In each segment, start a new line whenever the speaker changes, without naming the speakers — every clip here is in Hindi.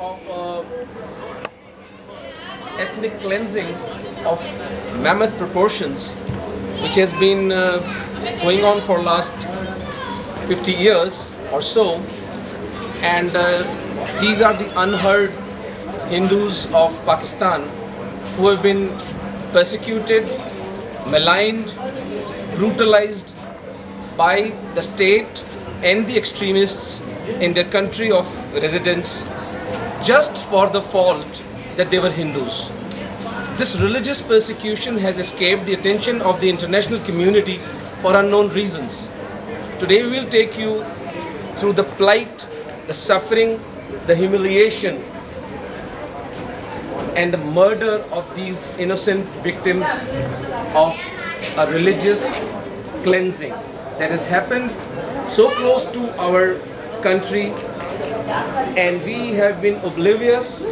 of ethnic cleansing of mammoth proportions, which has been going on for last 50 years or so, and these are the unheard Hindus of Pakistan who have been persecuted, maligned, brutalized by the state and the extremists in their country of residence just for the fault that they were Hindus. This religious persecution has escaped the attention of the international community for unknown reasons. Today we will take you through the plight, the suffering, the humiliation and the murder of these innocent victims of a religious cleansing that has happened so close to our country, and we have been oblivious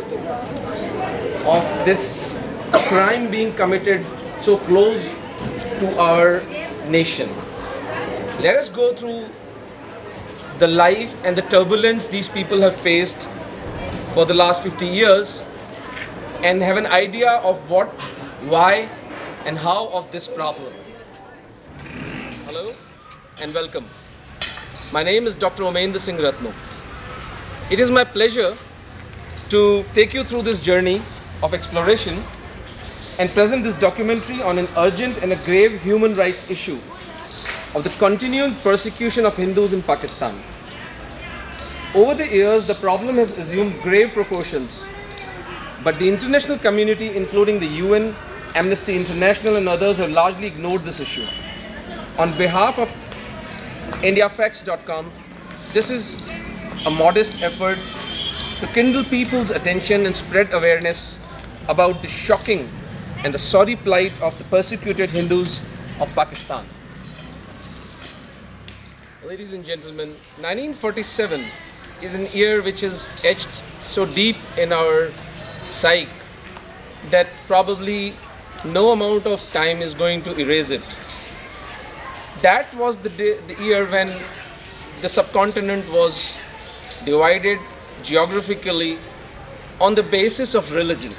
of this crime being committed so close to our nation. Let us go through the life and the turbulence these people have faced for the last 50 years and have an idea of what, why and how of this problem. Hello and welcome. My name is Dr. Omendra Singh Ratno. It is my pleasure to take you through this journey of exploration and present this documentary on an urgent and a grave human rights issue of the continuing persecution of Hindus in Pakistan. Over the years, the problem has assumed grave proportions, but the international community, including the UN, Amnesty International and others, have largely ignored this issue. On behalf of IndiaFacts.com, this is a modest effort to kindle people's attention and spread awareness about the shocking and the sorry plight of the persecuted Hindus of Pakistan. Ladies and gentlemen, 1947 is an year which is etched so deep in our psyche that probably no amount of time is going to erase it. That was the year when the subcontinent was divided geographically on the basis of religion.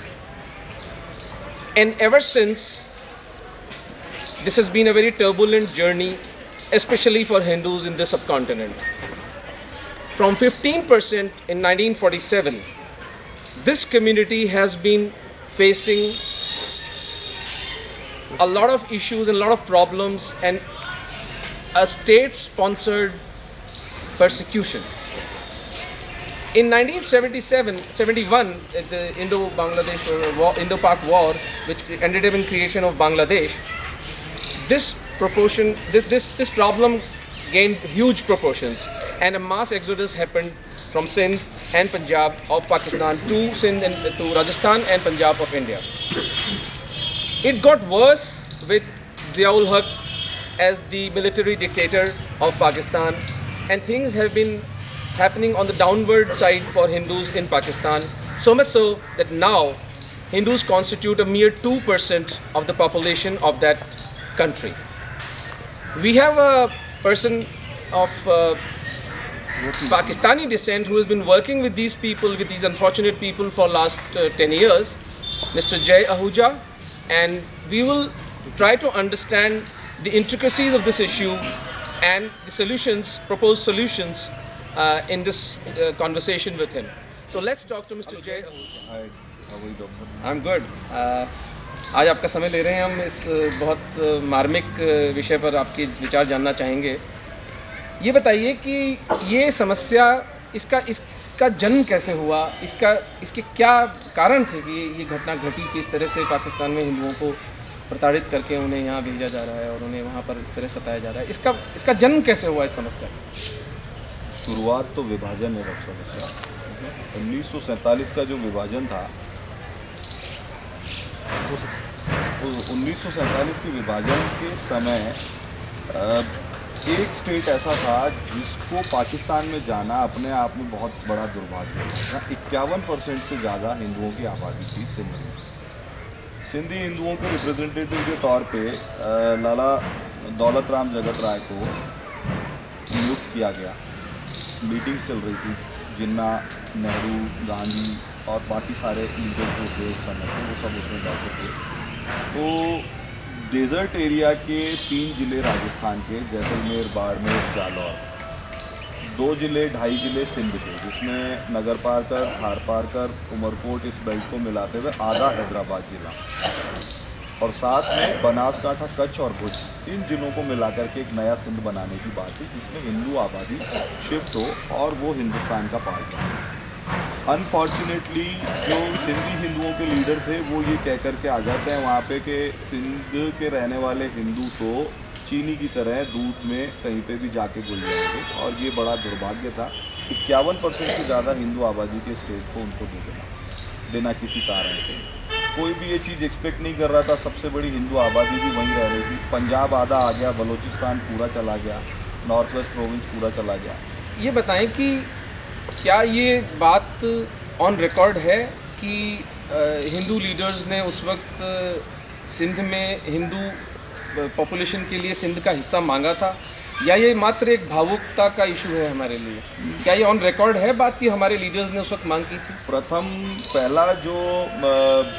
And ever since, this has been a very turbulent journey, especially for Hindus in the subcontinent. From 15% in 1947, this community has been facing a lot of issues and a lot of problems and a state-sponsored persecution. In 1971, the Indo-Pak War, which ended up in creation of Bangladesh, this problem gained huge proportions, and a mass exodus happened from Sindh and Punjab of Pakistan to Sindh and to Rajasthan and Punjab of India. It got worse with Ziaul Haq as the military dictator of Pakistan, and things have been happening on the downward side for Hindus in Pakistan, so much so that now Hindus constitute a mere 2% of the population of that country. We have a person of Pakistani descent who has been working with these people, with these unfortunate people for last 10 years, Mr. Jay Ahuja, and we will try to understand the intricacies of this issue and the solutions, proposed solutions in this conversation with him. So let's talk to Mr. Jay Ahuja.
Hi, how are you, doctor?
I'm good. आज आपका समय ले रहे हैं, हम इस बहुत मार्मिक विषय पर आपके विचार जानना चाहेंगे। ये बताइए कि ये समस्या इसका जन्म कैसे हुआ, इसके क्या कारण थे कि ये घटना घटी कि इस तरह से पाकिस्तान में हिंदुओं को प्रताड़ित करके उन्हें यहाँ भेजा जा रहा है और उन्हें वहाँ पर इस तरह सताया जा रहा है। इसका जन्म कैसे हुआ इस समस्या?
शुरुआत तो विभाजन है डॉक्टर। 1947 का जो विभाजन था, 1947 के विभाजन के समय एक स्टेट ऐसा था जिसको पाकिस्तान में जाना अपने आप में बहुत बड़ा दुर्भाग्य था। 51% से ज़्यादा हिंदुओं की आबादी थी सिंध में। सिंधी हिंदुओं के रिप्रेजेंटेटिव के तौर पे लाला दौलत राम जगत राय को नियुक्त किया गया। मीटिंग्स चल रही थी, जिन्ना, नेहरू, गांधी और बाकी सारे लीडर जो थे उस समय के, वो सब उसमें बैठे थे। तो डेजर्ट एरिया के 3 ज़िले राजस्थान के, जैसलमेर, बाड़मेर, जालौर, 2 ज़िले, 2.5 ज़िले सिंध के, जिसमें नगर पारकर, थार पारकर, उमरकोट, इस बेल्ट को मिलाते हुए आधा हैदराबाद ज़िला, और साथ में बनासकांठा, कच्छ और भुज, 3 ज़िलों को मिलाकर के एक नया सिंध बनाने की बात थी, जिसमें हिंदू आबादी शिफ्ट हो और वो हिंदुस्तान का पार्ट बने। अनफॉर्चुनेटली जो सिंधी हिंदुओं के लीडर थे वो ये कह कर के आ जाते हैं वहाँ पे कि सिंध के रहने वाले हिंदू तो चीनी की तरह दूध में कहीं पे भी जाके घुल जाएंगे, और ये बड़ा दुर्भाग्य था। 51% से ज़्यादा हिंदू आबादी के स्टेट को उनको दे देना बिना किसी कारण के। कोई भी ये चीज़ एक्सपेक्ट नहीं कर रहा था। सबसे बड़ी हिंदू आबादी भी वहीं रह रही थी। पंजाब आधा आ गया, बलूचिस्तान पूरा चला गया, नॉर्थ वेस्ट प्रोविंस पूरा चला गया।
ये बताएं कि क्या ये बात ऑन रिकॉर्ड है कि हिंदू लीडर्स ने उस वक्त सिंध में हिंदू पॉपुलेशन के लिए सिंध का हिस्सा मांगा था, या ये मात्र एक भावुकता का इशू है हमारे लिए? क्या ये ऑन रिकॉर्ड है बात कि हमारे लीडर्स ने उस वक्त मांग की थी?
पहला जो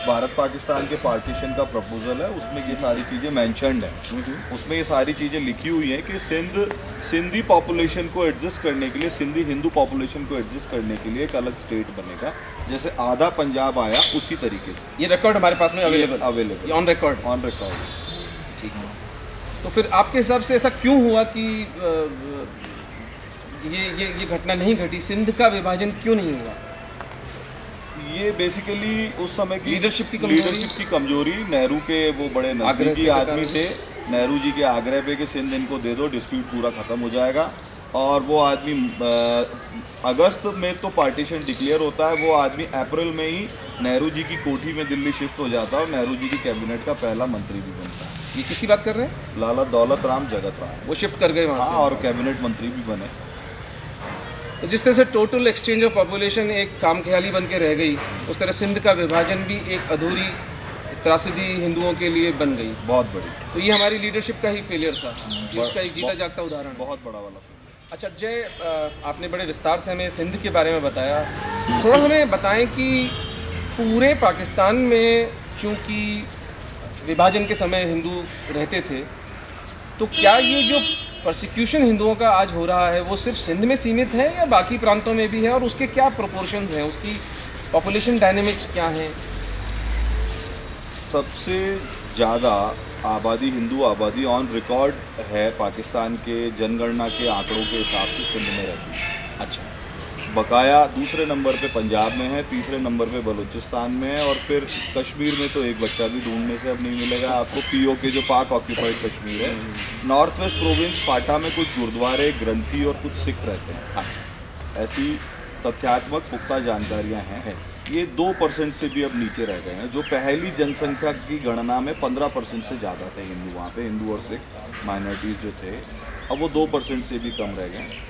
भारत पाकिस्तान के पार्टीशन का प्रपोजल है उसमें ये सारी चीज़ें मेंशन्ड हैं। उसमें ये सारी चीज़ें लिखी हुई हैं कि सिंधी पॉपुलेशन को एडजस्ट करने के लिए, सिंधी हिंदू पॉपुलेशन को एडजस्ट करने के लिए एक अलग स्टेट बनेगा, जैसे आधा पंजाब आया उसी तरीके से।
ये रिकॉर्ड हमारे पास में available on record?
On record.
ठीक है। तो फिर आपके हिसाब से ऐसा क्यों हुआ कि ये घटना नहीं घटी? सिंध का विभाजन क्यों नहीं हुआ?
ये बेसिकली उस समय की
लीडरशिप की कमजोरी,
नेहरू के वो बड़े नजदीकी आदमी थे, नेहरू जी के आग्रह पे कि सिंध इनको दे दो, डिस्प्यूट पूरा ख़त्म हो जाएगा। और वो आदमी अगस्त में तो पार्टीशन डिक्लेयर होता है, वो आदमी अप्रैल में ही नेहरू जी की कोठी में दिल्ली शिफ्ट हो जाता है और नेहरू जी की कैबिनेट का पहला मंत्री भी बनता है।
ये किसकी बात कर रहे हैं?
लाला दौलत राम जगत राम,
वो शिफ्ट कर गए वहाँ से।
और कैबिनेट मंत्री भी बने।
तो जिस तरह से टोटल एक्सचेंज ऑफ पॉपुलेशन एक खामख्याली बन के रह गई, उस तरह सिंध का विभाजन भी एक अधूरी त्रासदी हिंदुओं के लिए बन गई, बहुत बड़ी। तो ये हमारी लीडरशिप का ही फेलियर था, इसका एक जीता जागता उदाहरण, बहुत बड़ा वाला। अच्छा जय, आपने बड़े विस्तार से हमें सिंध के बारे में बताया। थोड़ा हमें बताएं कि पूरे पाकिस्तान में चूँकि विभाजन के समय हिंदू रहते थे, तो क्या ये जो परसिक्यूशन हिंदुओं का आज हो रहा है वो सिर्फ सिंध में सीमित है या बाकी प्रांतों में भी है, और उसके क्या प्रोपोर्शंस हैं, उसकी पॉपुलेशन डायनेमिक्स क्या हैं?
सबसे ज़्यादा आबादी, हिंदू आबादी ऑन रिकॉर्ड है पाकिस्तान के जनगणना के आंकड़ों के हिसाब से सिंध में रहती है।
अच्छा।
बकाया दूसरे नंबर पे पंजाब में है, तीसरे नंबर पे बलूचिस्तान में है, और फिर कश्मीर में तो एक बच्चा भी ढूंढने से अब नहीं मिलेगा आपको। पीओके जो पाक ऑक्यूपाइड कश्मीर है, नॉर्थ वेस्ट प्रोविंस फाटा में कुछ गुरुद्वारे, ग्रंथी और कुछ सिख रहते हैं।
अच्छा।
ऐसी तथ्यात्मक पुख्ता जानकारियाँ हैं। ये 2% से भी अब नीचे रह गए हैं। जो पहली जनसंख्या की गणना में 15% से ज़्यादा थे हिंदू वहाँ पे, हिंदू और सिख माइनॉरिटीज़ जो थे, अब वो 2% से भी कम रह गए।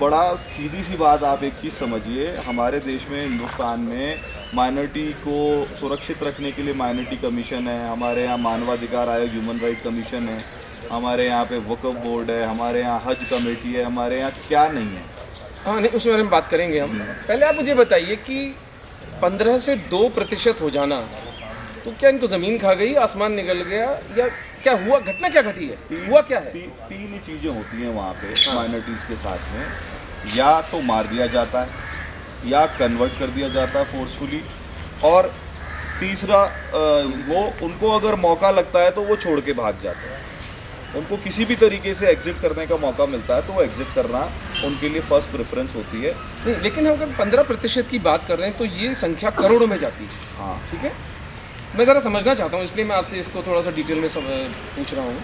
बड़ा सीधी सी बात, आप एक चीज़ समझिए, हमारे देश में, हिंदुस्तान में माइनॉरिटी को सुरक्षित रखने के लिए माइनॉरिटी कमीशन है, हमारे यहाँ मानवाधिकार आयोग, ह्यूमन राइट कमीशन है, हमारे यहाँ पे वक्फ बोर्ड है, हमारे यहाँ हज कमेटी है, हमारे यहाँ क्या नहीं है?
हाँ नहीं, उसके बारे में बात करेंगे हम। पहले आप मुझे बताइए कि 15 से 2% हो जाना, तो क्या इनको ज़मीन खा गई, आसमान निकल गया, या क्या हुआ? घटना क्या घटी है? हुआ क्या है?
तीन ही चीज़ें होती हैं वहाँ पे माइनॉरिटीज़ के साथ में। या तो मार दिया जाता है, या कन्वर्ट कर दिया जाता है फोर्सफुली, और तीसरा वो उनको अगर मौका लगता है तो वो छोड़ के भाग जाते हैं। उनको किसी भी तरीके से एग्जिट करने का मौका मिलता है तो वो एग्जिट करना उनके लिए फर्स्ट प्रेफरेंस होती है।
नहीं, लेकिन हम अगर 15% की बात कर रहे हैं तो ये संख्या करोड़ों में जाती है।
हाँ,
ठीक है, मैं ज़रा समझना चाहता हूँ, इसलिए मैं आपसे इसको थोड़ा सा डिटेल में पूछ रहा हूँ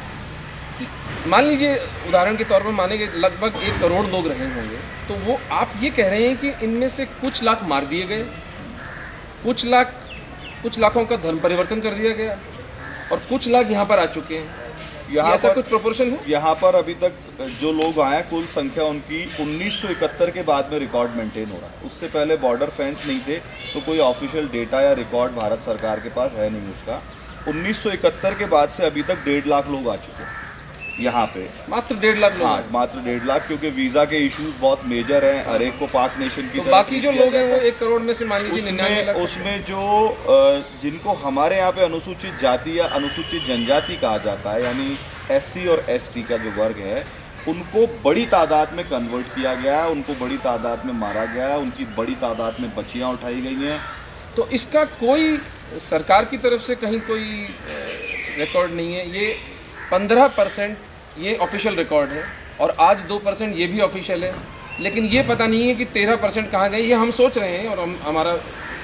कि मान लीजिए उदाहरण के तौर पर माने कि लगभग 1 करोड़ लोग रहे होंगे, तो वो आप ये कह रहे हैं कि इनमें से कुछ लाख मार दिए गए, कुछ लाखों का धर्म परिवर्तन कर दिया गया, और कुछ लाख यहाँ पर आ चुके हैं। यहाँ ऐसा कुछ प्रोपोर्शन है?
यहाँ पर अभी तक जो लोग आए हैं, कुल संख्या उनकी 1971 के बाद में रिकॉर्ड मेंटेन हो रहा है। उससे पहले बॉर्डर फेंस नहीं थे, तो कोई ऑफिशियल डेटा या रिकॉर्ड भारत सरकार के पास है नहीं उसका। 1971 के बाद से अभी तक 1.5 लाख लोग आ चुके हैं। यहाँ पे।
मात्र 1.5 लाख लोग
हाँ,
हैं।
मात्र 1.5 लाख, क्योंकि वीज़ा के इश्यूज बहुत मेजर हैं, हर एक को पाक नेशन की
तो
तरफ
बाकी जो
किया
लोग हैं
जाता
वो
है।
1 करोड़ में से मान लीजिए 99 लाख।
उसमें जो जिनको हमारे यहाँ पे अनुसूचित जाति या अनुसूचित जनजाति कहा जाता है, यानी SC और ST का जो वर्ग है, उनको बड़ी तादाद में कन्वर्ट किया गया है, उनको बड़ी तादाद में मारा गया है, उनकी बड़ी तादाद में बच्चियाँ उठाई गई हैं।
तो इसका कोई सरकार की तरफ से कहीं कोई रिकॉर्ड नहीं है। ये 15% ये ऑफिशियल रिकॉर्ड है और आज 2% ये भी ऑफिशियल है, लेकिन ये पता नहीं है कि 13% कहाँ गए। ये हम सोच रहे हैं और हमारा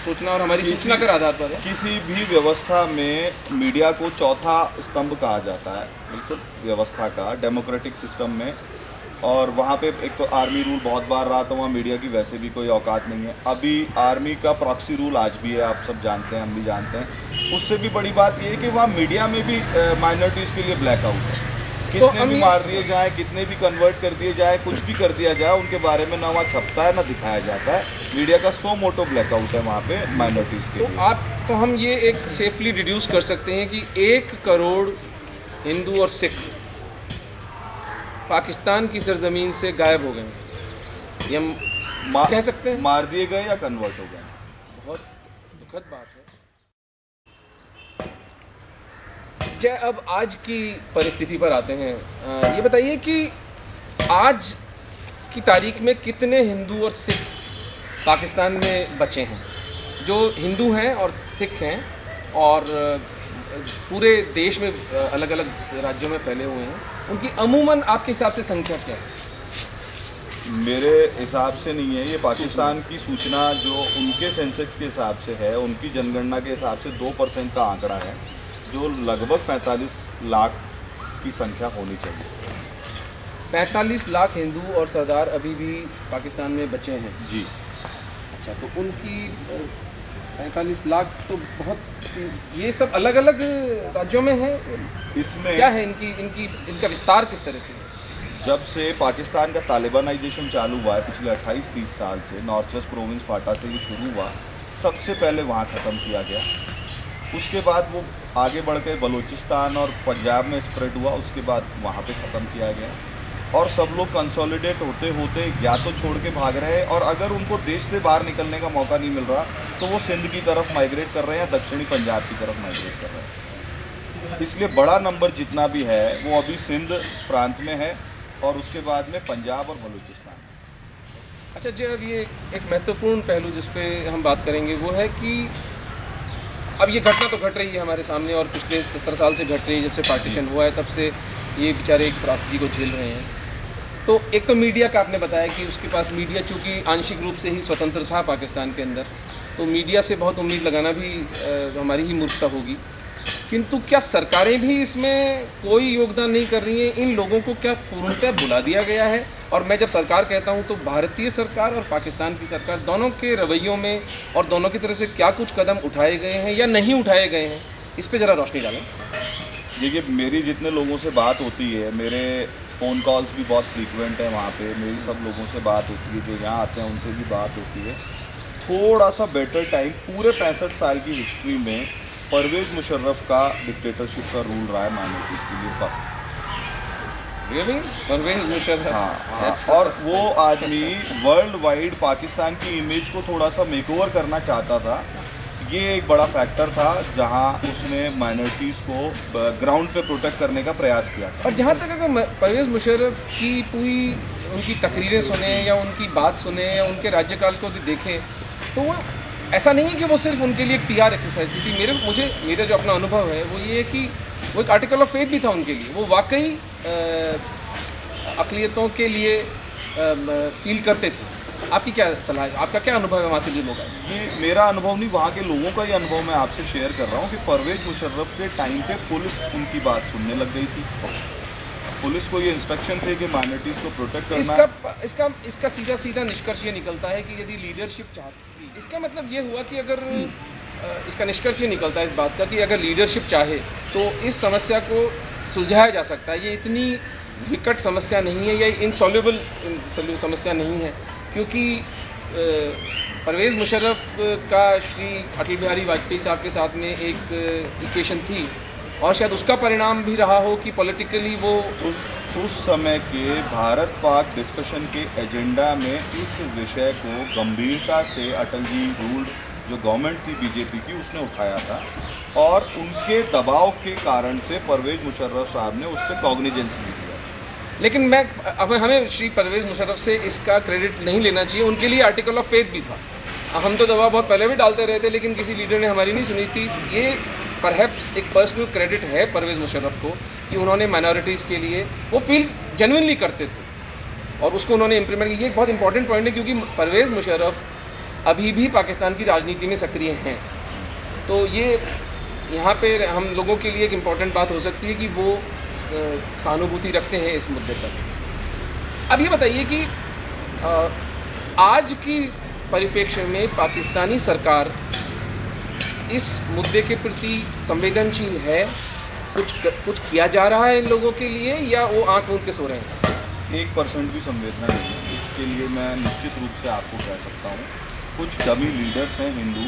सोचना और हमारी सूचना के आधार पर है।
किसी भी व्यवस्था में मीडिया को चौथा स्तंभ कहा जाता है, बिल्कुल व्यवस्था का, डेमोक्रेटिक सिस्टम में। और वहाँ पे एक तो आर्मी रूल बहुत बार रहा, तो वहाँ मीडिया की वैसे भी कोई औकात नहीं है। अभी आर्मी का प्रॉक्सी रूल आज भी है, आप सब जानते हैं, हम भी जानते हैं। उससे भी बड़ी बात ये है कि वहाँ मीडिया में भी माइनॉरिटीज़ के लिए ब्लैकआउट है। कितने भी मार दिए जाए, कितने भी कन्वर्ट कर दिए जाए, कुछ भी कर दिया जाए, उनके बारे में ना वहाँ छपता है ना दिखाया जाता है। मीडिया का सो मोटो ब्लैकआउट है वहाँ पे माइनॉरिटीज़ के लिए।
तो हम ये एक सेफली डिड्यूस कर सकते हैं कि 1 करोड़ हिंदू और सिख पाकिस्तान की सरजमीन से गायब हो गए। ये हम कह सकते हैं,
मार दिए गए या कन्वर्ट हो गए।
बहुत दुखद बात है। जय, अब आज की परिस्थिति पर आते हैं। ये बताइए कि आज की तारीख में कितने हिंदू और सिख पाकिस्तान में बचे हैं, जो हिंदू हैं और सिख हैं और पूरे देश में अलग अलग राज्यों में फैले हुए हैं। उनकी अमूमन आपके हिसाब से संख्या क्या है?
मेरे हिसाब से नहीं है, ये पाकिस्तान की सूचना जो उनके सेंसस के हिसाब से है, उनकी जनगणना के हिसाब से 2% का आंकड़ा है, जो लगभग 45 लाख की संख्या होनी चाहिए।
45 लाख हिंदू और सरदार अभी भी पाकिस्तान में बचे हैं
जी।
अच्छा, तो उनकी 45 लाख तो बहुत, ये सब अलग अलग राज्यों में है।
इसमें
क्या है इनका विस्तार किस तरह से है?
जब से पाकिस्तान का तालिबानाइजेशन चालू हुआ है पिछले 28-30 साल से, नॉर्थ वेस्ट प्रोविंस फाटा से ये शुरू हुआ, सबसे पहले वहाँ ख़त्म किया गया। उसके बाद वो आगे बढ़ के बलूचिस्तान और पंजाब में स्प्रेड हुआ, उसके बाद वहाँ पे ख़त्म किया गया। और सब लोग कंसोलिडेट होते होते या तो छोड़ के भाग रहे हैं, और अगर उनको देश से बाहर निकलने का मौका नहीं मिल रहा तो वो सिंध की तरफ माइग्रेट कर रहे हैं या दक्षिणी पंजाब की तरफ माइग्रेट कर रहे हैं। इसलिए बड़ा नंबर जितना भी है वो अभी सिंध प्रांत में है और उसके बाद में पंजाब और बलूचिस्तान।
अच्छा जी, अब ये एक महत्वपूर्ण पहलू जिस पे हम बात करेंगे वो है कि अब ये घटना तो घट रही है हमारे सामने और पिछले 70 साल से घट रही है। जब से पार्टीशन हुआ है तब से ये बेचारे एक त्रासदी को झेल रहे हैं। तो एक तो मीडिया का आपने बताया कि उसके पास मीडिया चूँकि आंशिक रूप से ही स्वतंत्र था पाकिस्तान के अंदर, तो मीडिया से बहुत उम्मीद लगाना भी हमारी ही मूर्खता होगी। किंतु क्या सरकारें भी इसमें कोई योगदान नहीं कर रही हैं? इन लोगों को क्या पूर्णतः भुला दिया गया है? और मैं जब सरकार कहता हूं तो भारतीय सरकार और पाकिस्तान की सरकार दोनों के रवैयों में और दोनों की तरफ से क्या कुछ कदम उठाए गए हैं या नहीं उठाए गए हैं, इस पर ज़रा रोशनी डालें।
देखिए, मेरी जितने लोगों से बात होती है, मेरे फ़ोन कॉल्स भी बहुत फ्रीक्वेंट है वहाँ पे, मेरी सब लोगों से बात होती है, जो यहाँ आते हैं उनसे भी बात होती है। थोड़ा सा बेटर टाइम पूरे 65 साल की हिस्ट्री में परवेज़ मुशर्रफ का डिक्टेटरशिप का रूल रहा है माइनॉरिटीज़ के लिए, बस।
Really? परवेज़ मुशर्रफ?
हाँ। और वो आदमी वर्ल्ड वाइड पाकिस्तान की इमेज को थोड़ा सा मेकओवर करना चाहता था। ये एक बड़ा फैक्टर था जहाँ उसने माइनॉरिटीज़ को ग्राउंड पे प्रोटेक्ट करने का प्रयास किया था।
और जहाँ तक अगर परवेज़ मुशर्रफ की पूरी उनकी तकरीरें सुने या उनकी बात सुने या उनके राज्यकाल को भी देखें, तो वो ऐसा नहीं है कि वो सिर्फ उनके लिए एक PR एक्सरसाइज थी। मेरा जो अपना अनुभव है वो ये है कि वो एक आर्टिकल ऑफ फेथ भी था उनके लिए। वो वाकई अक़लियतों के लिए फील करते थे। आपकी क्या सलाह है? आपका क्या अनुभव है वहाँ से जो लोग आए?
ये मेरा अनुभव नहीं, वहाँ के लोगों का ही अनुभव मैं आपसे शेयर कर रहा हूँ कि परवेज़ मुशर्रफ के टाइम पे पुलिस उनकी बात सुनने लग गई थी। पुलिस को ये इंस्ट्रक्शन थे कि माइनॉरिटीज़ को प्रोटेक्ट करना।
इसका सीधा निष्कर्ष ये निकलता है कि यदि लीडरशिप चाहती, इसका मतलब ये हुआ कि अगर इसका निष्कर्ष ये निकलता है इस बात का कि अगर लीडरशिप चाहे तो इस समस्या को सुलझाया जा सकता है। ये इतनी विकट समस्या नहीं है या इनसॉल्युबल समस्या नहीं है, क्योंकि परवेज़ मुशर्रफ का श्री अटल बिहारी वाजपेयी साहब के साथ में एक इक्वेशन थी और शायद उसका परिणाम भी रहा हो कि पॉलिटिकली वो
उस समय के भारत पाक डिस्कशन के एजेंडा में इस विषय को गंभीरता से अटल जी रूल्ड जो गवर्नमेंट थी बीजेपी की उसने उठाया था और उनके दबाव के कारण से परवेज मुशर्रफ साहब ने उस पर कॉग्निजेंस ली दिया।
लेकिन अब हमें श्री परवेज मुशर्रफ से इसका क्रेडिट नहीं लेना चाहिए, उनके लिए आर्टिकल ऑफ फेथ भी था। हम तो दबाव बहुत पहले भी डालते रहे थे लेकिन किसी लीडर ने हमारी नहीं सुनी थी। ये परहैप्स एक पर्सनल क्रेडिट है परवेज मुशर्रफ को कि उन्होंने माइनॉरिटीज़ के लिए वो फील जेन्युइनली करते थे और उसको उन्होंने इम्प्लीमेंट किया। ये एक बहुत इंपॉर्टेंट पॉइंट है क्योंकि परवेज मुशर्रफ अभी भी पाकिस्तान की राजनीति में सक्रिय हैं। तो ये यहाँ पे हम लोगों के लिए एक इम्पॉर्टेंट बात हो सकती है कि वो सहानुभूति रखते हैं इस मुद्दे पर। अब ये बताइए कि आज की परिप्रेक्ष्य में पाकिस्तानी सरकार इस मुद्दे के प्रति संवेदनशील है, कुछ किया जा रहा है इन लोगों के लिए या वो आंख मूंद के सो रहे हैं?
1% भी संवेदना नहीं है। इसके लिए मैं निश्चित रूप से आपको कह सकता हूँ कुछ डमी लीडर्स हैं हिंदू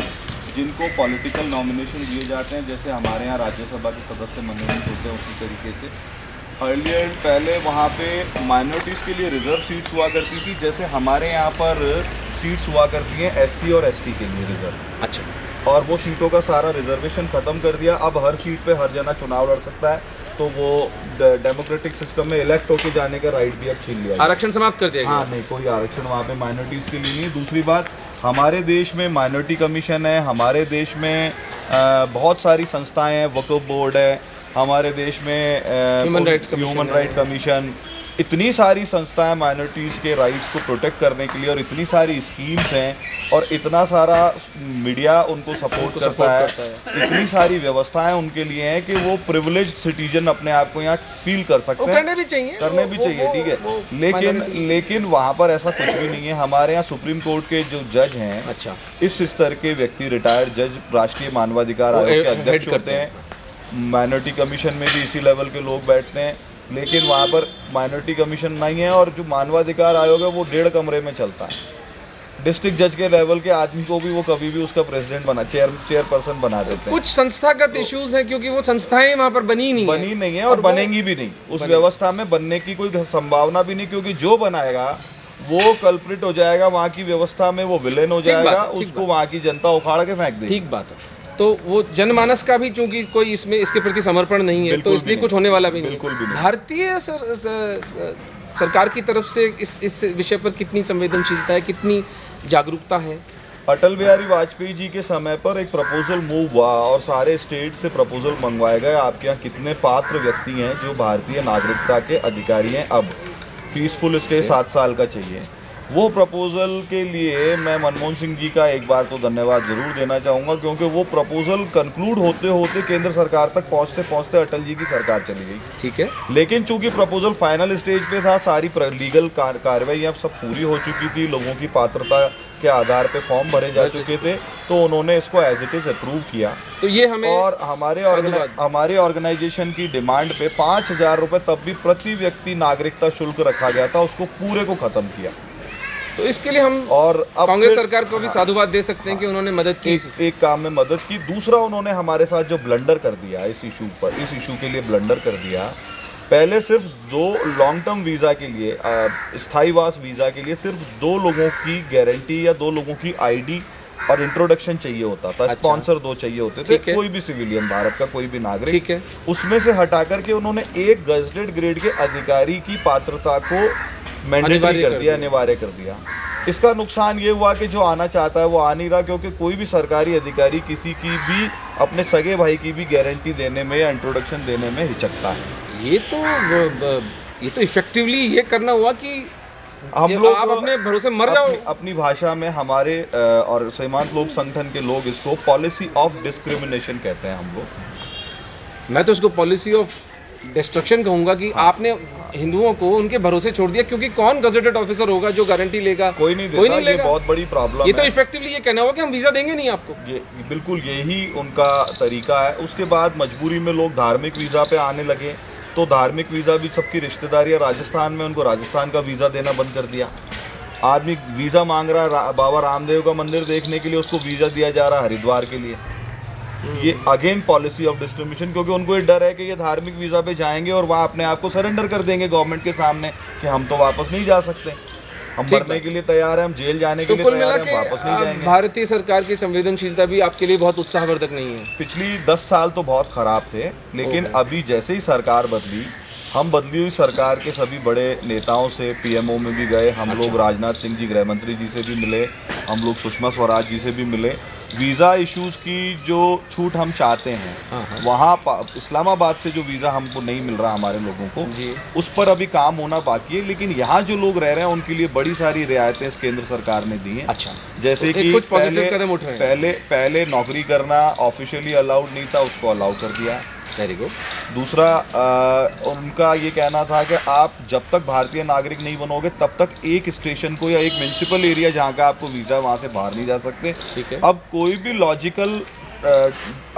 जिनको पॉलिटिकल नॉमिनेशन दिए जाते हैं, जैसे हमारे यहाँ राज्यसभा के सदस्य मनोनीत होते हैं उसी तरीके से अर्लियर पहले वहाँ पे माइनॉरिटीज़ के लिए रिजर्व सीट्स हुआ करती थी, जैसे हमारे यहाँ पर सीट्स हुआ करती हैं एससी और एसटी के लिए रिजर्व।
अच्छा।
और वो सीटों का सारा रिजर्वेशन ख़त्म कर दिया। अब हर सीट पे हर जना चुनाव लड़ सकता है, तो वो डेमोक्रेटिक सिस्टम में इलेक्ट होके जाने का राइट भी अब छीन लिया।
आरक्षण समाप्त कर दिया गया।
हाँ, नहीं कोई आरक्षण वहाँ पे माइनॉरिटीज़ के लिए नहीं। दूसरी बात, हमारे देश में माइनॉरिटी कमीशन है, हमारे देश में बहुत सारी संस्थाएं हैं, वक्फ बोर्ड है, हमारे देश में ह्यूमन राइट कमीशन, इतनी सारी संस्थाएं माइनॉरिटीज़ के राइट्स को प्रोटेक्ट करने के लिए और इतनी सारी स्कीम्स हैं और इतना सारा मीडिया उनको सपोर्ट करता है, इतनी सारी व्यवस्थाएं उनके लिए हैं कि वो प्रिविलेज्ड सिटीजन अपने आप को यहाँ फील कर सकते हैं।
करने भी चाहिए,
ठीक है। लेकिन वहाँ पर ऐसा कुछ भी नहीं है। हमारे यहाँ सुप्रीम कोर्ट के जो जज हैं,
अच्छा,
इस स्तर के व्यक्ति रिटायर्ड जज राष्ट्रीय मानवाधिकार आयोग के अध्यक्ष होते हैं। माइनॉरिटी कमीशन में भी इसी लेवल के लोग बैठते हैं, लेकिन वहाँ पर माइनॉरिटी कमीशन नहीं है और जो मानवाधिकार आयोग है वो 1.5 कमरे में चलता है। डिस्ट्रिक्ट जज के लेवल के आदमी को भी वो कभी भी उसका प्रेसिडेंट चेयरपर्सन बना देते हैं।
कुछ संस्थागत इश्यूज हैं क्योंकि वो संस्थाएं वहाँ पर बनी नहीं है और
बनेंगी भी नहीं। उस व्यवस्था में बनने की कोई संभावना भी नहीं, क्योंकि जो बनाएगा वो कल्प्रिट हो जाएगा, वहाँ की व्यवस्था में वो विलेन हो जाएगा, उसको वहाँ की जनता उखाड़ के फेंक देगी।
ठीक बात है। तो वो जनमानस का भी चूंकि कोई इसमें इसके प्रति समर्पण नहीं है, तो इसलिए कुछ होने वाला भी नहीं है। भारतीय सरकार की तरफ से इस विषय पर कितनी संवेदनशीलता है, कितनी जागरूकता है?
अटल बिहारी वाजपेयी जी के समय पर एक प्रपोजल मूव हुआ और सारे स्टेट से प्रपोजल मंगवाए गए, आपके यहाँ कितने पात्र व्यक्ति हैं जो भारतीय नागरिकता के अधिकारी हैं, अब पीसफुल स्टे 7 साल का चाहिए। वो प्रपोज़ल के लिए मैं मनमोहन सिंह जी का एक बार तो धन्यवाद ज़रूर देना चाहूँगा, क्योंकि वो प्रपोज़ल कंक्लूड होते होते केंद्र सरकार तक पहुँचते पहुँचते अटल जी की सरकार चली गई।
ठीक है।
लेकिन चूंकि प्रपोज़ल फाइनल स्टेज पे था, सारी लीगल कार्रवाई अब सब पूरी हो चुकी थी, लोगों की पात्रता के आधार पे फॉर्म भरे जा चुके थे, तो उन्होंने इसको एज इट इज़ अप्रूव किया।
तो ये हमें
और हमारे ऑर्गेनाइजेशन की डिमांड पे 5,000 रुपये तब भी प्रति व्यक्ति नागरिकता शुल्क रखा गया था, उसको पूरे को ख़त्म किया।
तो इसके लिए हम और कांग्रेस सरकार को भी साधुवाद दे सकते हैं कि उन्होंने मदद की,
एक काम में मदद की। दूसरा, उन्होंने हमारे साथ जो ब्लंडर कर दिया इस इशू के लिए ब्लंडर कर दिया, पहले सिर्फ 2 लॉन्ग टर्म वीज़ा के लिए, स्थायीवास वीज़ा के लिए सिर्फ 2 लोगों की गारंटी या 2 लोगों की आईडी और इंट्रोडक्शन चाहिए होता था। स्पॉन्सर 2 चाहिए होते थे, कोई भी सिविलियन, भारत का कोई भी नागरिक।
ठीक है।
उसमें से हटा करके उन्होंने एक गजेटेड ग्रेड के अधिकारी की पात्रता को मैंडेटरी कर दिया, अनिवार्य कर दिया। इसका नुकसान ये हुआ कि जो आना चाहता है वो आ नहीं रहा, क्योंकि कोई भी सरकारी अधिकारी किसी की भी अपने सगे भाई की भी गारंटी देने में या इंट्रोडक्शन देने में हिचकता है।
ये तो इफेक्टिवली ये करना हुआ कि
हम लोग
आप अपने भरोसे मर जाओ।
अपनी भाषा में हमारे और सीमांत लोक संगठन के लोग इसको पॉलिसी ऑफ डिस्क्रिमिनेशन कहते हैं हम लोग।
मैं तो इसको पॉलिसी ऑफ डिस्ट्रक्शन कहूंगा कि आपने हिंदुओं को उनके भरोसे छोड़ दिया, क्योंकि कौन गजेटेड ऑफिसर होगा जो गारंटी लेगा?
कोई नहीं लेगा। ये बहुत बड़ी प्रॉब्लम है।
ये तो इफेक्टिवली ये कहना होगा कि हम वीज़ा देंगे नहीं आपको।
ये बिल्कुल यही उनका तरीका है। उसके बाद मजबूरी में लोग धार्मिक वीज़ा पे आने लगे, तो धार्मिक वीज़ा भी सबकी रिश्तेदारियाँ राजस्थान में, उनको राजस्थान का वीज़ा देना बंद कर दिया। आदमी वीज़ा मांग रहा है बाबा रामदेव का मंदिर देखने के लिए, उसको वीज़ा दिया जा रहा है हरिद्वार के लिए। ये अगेन पॉलिसी ऑफ डिस्क्रिमिनेशन, क्योंकि उनको ये डर है कि ये धार्मिक वीज़ा पे जाएंगे और वहाँ अपने आप को सरेंडर कर देंगे गवर्नमेंट के सामने कि हम तो वापस नहीं जा सकते, हम मरने के लिए तैयार हैं, हम जेल जाने के
तो
लिए
कुल मिला
तैयार हैं,
के
वापस नहीं जाएंगे।
भारतीय सरकार की संवेदनशीलता भी आपके लिए बहुत उत्साहवर्धक नहीं है।
पिछली 10 साल तो बहुत खराब थे, लेकिन अभी जैसे ही सरकार बदली, हम बदली हुई सरकार के सभी बड़े नेताओं से पीएमओ में भी गए, हम लोग राजनाथ सिंह जी गृह मंत्री जी से भी मिले, हम लोग सुषमा स्वराज जी से भी मिले। वीज़ा इश्यूज़ की जो छूट हम चाहते हैं, वहाँ इस्लामाबाद से जो वीज़ा हमको नहीं मिल रहा हमारे लोगों को, उस पर अभी काम होना बाकी है। लेकिन यहाँ जो लोग रह रहे हैं उनके लिए बड़ी सारी रियायतें इस केंद्र सरकार ने दी हैं।
अच्छा,
जैसे
तो
कि
कुछ पॉजिटिव कदम उठाए हैं।
पहले नौकरी करना ऑफिशियली अलाउड नहीं था, उसको अलाउ कर दिया।
Very good.
दूसरा, उनका ये कहना था कि आप जब तक भारतीय नागरिक नहीं बनोगे तब तक एक स्टेशन को या एक म्यूनिसिपल एरिया जहाँ का आपको वीज़ा, वहाँ से बाहर नहीं जा सकते।
ठीक है।
अब कोई भी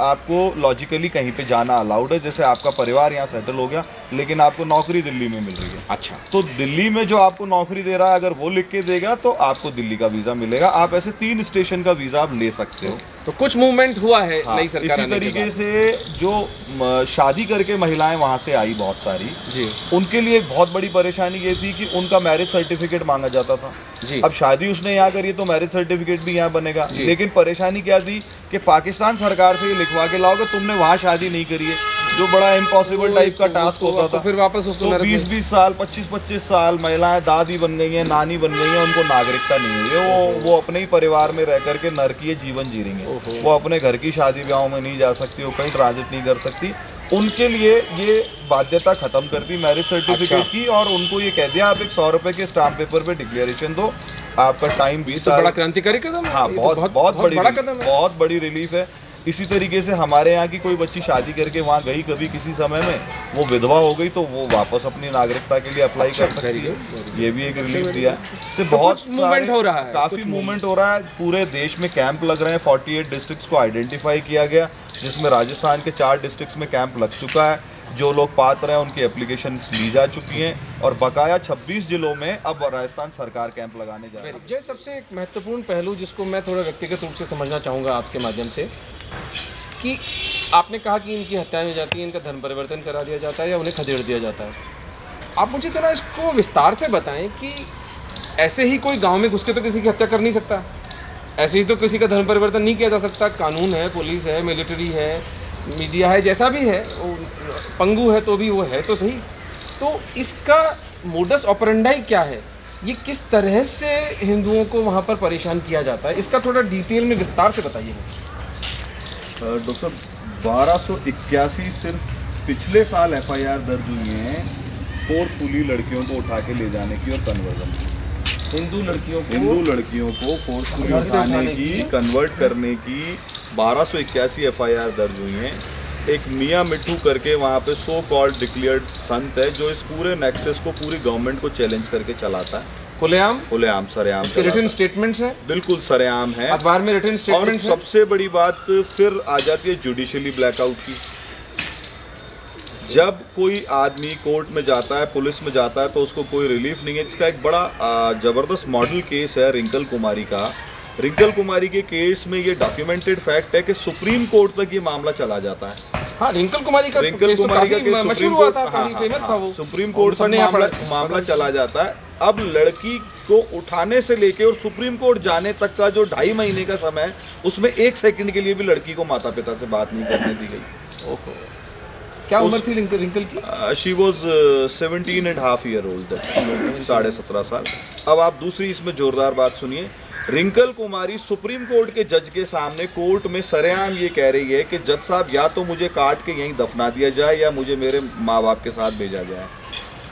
आपको लॉजिकली कहीं पे जाना अलाउड है, जैसे आपका परिवार यहाँ सेटल हो गया लेकिन आपको नौकरी दिल्ली में मिल रही है।
अच्छा,
तो दिल्ली में जो आपको नौकरी दे रहा है अगर वो लिख के देगा तो आपको दिल्ली का वीज़ा मिलेगा। आप ऐसे 3 स्टेशन का वीज़ा आप ले सकते हो।
तो कुछ मूवमेंट हुआ है नई सरकार
इसी
आने के
तरीके
बाद।
से जो शादी करके महिलाएं वहाँ से आई बहुत सारी
जी
उनके लिए एक बहुत बड़ी परेशानी ये थी कि उनका मैरिज सर्टिफिकेट मांगा जाता था।
जी।
अब शादी उसने यहाँ करी तो मैरिज सर्टिफिकेट भी यहाँ बनेगा,
जी।
लेकिन परेशानी क्या थी कि पाकिस्तान सरकार से ये लिखवा के लाओगे तुमने वहाँ शादी नहीं करी है, जो बड़ा इम्पॉसिबल टाइप का टास्क होता था।
फिर वापस उसको
तो
नरक में-
20-20 साल 25-25 साल महिलाएं दादी बन गई हैं, नानी बन गई हैं, उनको नागरिकता नहीं हुई है। वो अपने ही परिवार में रह करके नरकीय जीवन जी रही हैं। वो अपने घर की शादी ब्याहों में नहीं जा सकती, वो कहीं ट्रांजिट नहीं कर सकती। उनके लिए ये बाध्यता खत्म कर दी मैरिज सर्टिफिकेट की, और उनको ये कह दिया आप एक 100 रुपए के स्टाम्प पेपर पे डिक्लेरेशन दो, आपका टाइम 20
तो
साल।
बड़ा क्रांतिकारी कदम है।
हाँ,
ये तो
बहुत
बड़ा कदम है।
बहुत बड़ी रिलीफ है। इसी तरीके से हमारे यहाँ की कोई बच्ची शादी करके वहाँ गई कभी किसी समय में, वो विधवा हो गई तो वो वापस अपनी नागरिकता के लिए अप्लाई कर सकती है। ये भी एक रिलीफ दिया है। इससे बहुत
मूवमेंट हो रहा है,
काफ़ी मूवमेंट हो रहा है। पूरे देश में कैंप लग रहे हैं। 48 डिस्ट्रिक्ट्स को आइडेंटिफाई किया गया, जिसमें राजस्थान के 4 डिस्ट्रिक्ट्स में कैंप लग चुका है। जो लोग पात्र हैं उनकी एप्लीकेशन ली जा चुकी हैं, और बकाया 26 जिलों में अब राजस्थान सरकार कैंप लगाने जा रही है।
जय, सबसे एक महत्वपूर्ण पहलू जिसको मैं थोड़ा व्यक्तिगत रूप से समझना चाहूँगा आपके माध्यम से, कि आपने कहा कि इनकी हत्याएं हो जाती हैं, इनका धर्म परिवर्तन करा दिया जाता है या उन्हें खदेड़ दिया जाता है। आप मुझे थोड़ा इसको विस्तार से बताएं कि ऐसे ही कोई गांव में घुस के तो किसी की हत्या कर नहीं सकता, ऐसे ही तो किसी का धर्म परिवर्तन नहीं किया जा सकता। कानून है, पुलिस है, मिलिट्री है, मीडिया है, जैसा भी है, पंगु है तो भी वो है तो सही। तो इसका मोडस ऑपरेंडाई क्या है? ये किस तरह से हिंदुओं को वहाँ पर परेशान किया जाता है? इसका थोड़ा डिटेल में विस्तार से बताइए।
डॉक्टर साहब, 1281 सिर्फ पिछले साल FIR दर्ज हुई हैं फोर्सफुली लड़कियों को उठा के ले जाने की और कन्वर्जन की। हिंदू लड़कियों को फोर्सफुली उठाने की, कन्वर्ट करने की 1281 FIR दर्ज हुई हैं। एक मियाँ मिट्टू करके वहाँ पे सो कॉल्ड डिक्लेयर्ड संत है जो इस पूरे नेक्सस को, पूरी गवर्नमेंट को चैलेंज करके चलाता है। खुलेआम सरेआम
रिटन स्टेटमेंट्स हैं,
बिल्कुल सरेआम है।
अखबार में रिटन
और
स्टेटमेंट्स हैं।
सबसे बड़ी बात फिर आ जाती है जुडिशियली ब्लैकआउट की। जब कोई आदमी कोर्ट में जाता है, पुलिस में जाता है, तो उसको कोई रिलीफ नहीं है। इसका एक बड़ा ज़बरदस्त मॉडल केस है रिंकल कुमारी का। रिंकल कुमारी के केस में ये डॉक्यूमेंटेड फैक्ट है कि सुप्रीम कोर्ट तक ये मामला चला जाता है।
हाँ, रिंकल कुमारी का केस तो काफी मशहूर हुआ था, काफी फेमस था वो।
सुप्रीम कोर्ट तक मामला चला जाता है। अब लड़की को उठाने से लेके और सुप्रीम कोर्ट जाने तक का जो 2.5 महीने का समय है, उसमें 1 सेकंड के लिए भी लड़की को माता पिता से बात नहीं करने दी गई।
ओहो, क्या उम्र थी रिंकल की?
शी वॉज 17.5 ईयर ओल्ड, 17.5 साल। अब आप दूसरी इसमें जोरदार बात सुनिए। रिंकल कुमारी सुप्रीम कोर्ट के जज के सामने कोर्ट में सरेआम ये कह रही है कि जज साहब, या तो मुझे काट के यहीं दफना दिया जाए या मुझे मेरे माँ बाप के साथ भेजा जाए।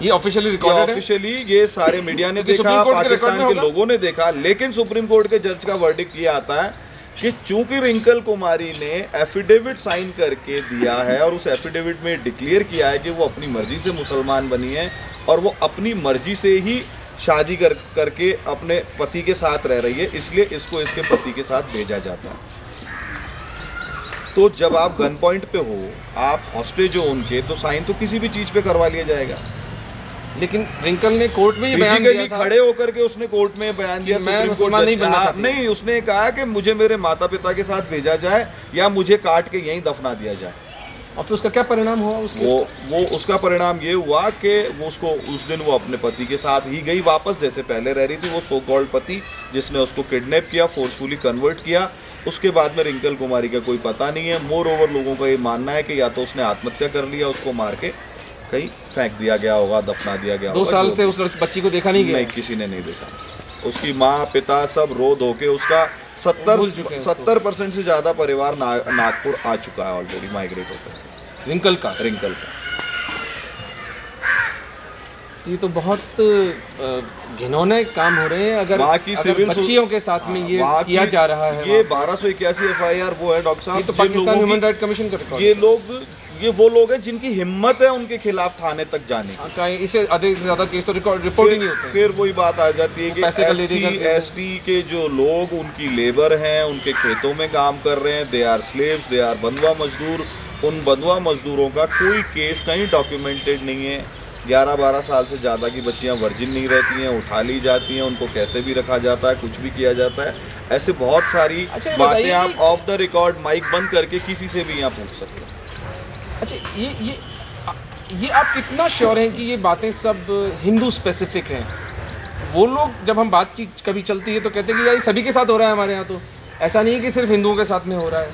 ये ऑफिशियली रिकॉर्डेड है?
ऑफिशियली ये सारे मीडिया ने देखा, पाकिस्तान के लोगों ने देखा, लेकिन सुप्रीम कोर्ट के जज का वर्डिक्ट ये आता है कि चूंकि रिंकल कुमारी ने एफिडेविट साइन करके दिया है और उस एफिडेविट में डिक्लेयर किया है कि वो अपनी मर्जी से मुसलमान बनी है और वो अपनी मर्जी से ही शादी करके अपने पति के साथ रह रही है, इसलिए इसको इसके पति के साथ भेजा जाता है। तो जब आप गन पॉइंट पे हो, आप हॉस्टेज हो उनके, तो साइन तो किसी भी चीज़ पे करवा लिया जाएगा।
लेकिन रिंकल ने कोर्ट में ये बयान दिया
फिजिकली
था
खड़े होकर के उसने कोर्ट में बयान दिया,
कि मैं
सुप्रीम कोर्ट
मुसलमान नहीं
जज-
बनना
हाँ,
चाहती।
नहीं, उसने कहा कि मुझे मेरे माता पिता के साथ भेजा जाए या मुझे काट के यहीं दफना दिया जाए।
और फिर उसका क्या परिणाम हुआ उसके
वो उसका परिणाम ये हुआ कि वो उसको उस दिन वो अपने पति के साथ ही गई वापस, जैसे पहले रह रही थी, वो सो कॉल्ड पति जिसने उसको किडनैप किया, फोर्सफुली कन्वर्ट किया। उसके बाद में रिंकल कुमारी का कोई पता नहीं है। मोर ओवर लोगों का ये मानना है कि या तो उसने आत्महत्या कर लिया, उसको मार के कहीं फेंक दिया गया होगा, दफना दिया गया
2
होगा।
साल
जो
से उस बच्ची को देखा नहीं गया।
नहीं, किसी ने नहीं देखा। उसकी माँ पिता सब रो धो के उसका
भूल चुके हैं उसको।
70% से ज़्यादा परिवार नागपुर आ चुका है ऑलरेडी, माइग्रेट होकर
रिंकल का
रिंकल का।
ये तो बहुत घिनौने काम हो रहे हैं। अगर
वहाँ की
अगर
सिविल
बच्चियों के साथ में ये
वहाँ
किया
की-
जा रहा है,
ये 1281 FIR वो है डॉक्टर साहब,
ये तो
जिन
पाकिस्तान
लोगों
ह्यूमन
की-
राइट कमीशन का रिकॉर्ड
ये वो लोग हैं जिनकी हिम्मत है उनके खिलाफ थाने तक जाने की।
है। इससे अधिक से ज्यादा केस तो रिपोर्ट ही नहीं होते हैं।
फिर वही बात आ जाती है कि
पैसे का लेने का
SC
केस है।
ST के जो लोग उनकी लेबर हैं, उनके खेतों में काम कर रहे हैं, they are slaves, they are बंधुआ मजदूर। उन बंधुआ मजदूरों का कोई केस कहीं डॉक्यूमेंटेड नहीं है। 11-12 साल से ज़्यादा की बच्चियां वर्जिन नहीं रहती हैं, उठा ली जाती हैं, उनको कैसे भी रखा जाता है, कुछ भी किया जाता है। ऐसे बहुत सारी
अच्छा, ये
बातें
बताइए
आप
कि-
ऑफ द रिकॉर्ड माइक बंद करके किसी से भी यहाँ पूछ सकते हैं।
अच्छा, ये आप कितना श्योर हैं कि ये बातें सब हिंदू स्पेसिफिक हैं? वो लोग जब हम बातचीत कभी चलती है तो कहते हैं कि यार ये सभी के साथ हो रहा है हमारे यहाँ, तो ऐसा नहीं है कि सिर्फ हिंदुओं के साथ में हो रहा है।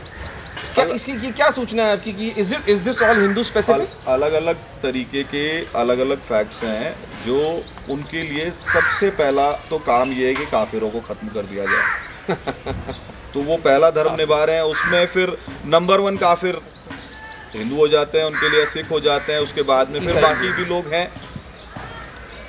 क्या इसकी क्या सूचना है आपकी कि is this all Hindu specific?
अलग अलग तरीके के अलग अलग फैक्ट्स हैं जो उनके लिए सबसे पहला तो काम ये है कि काफिरों को ख़त्म कर दिया जाए। तो वो पहला धर्म निभा रहे हैं, उसमें फिर नंबर 1 काफिर हिंदू हो जाते हैं, उनके लिए सिख हो जाते हैं, उसके बाद में फिर
ईसाई
बाकी भी लोग हैं।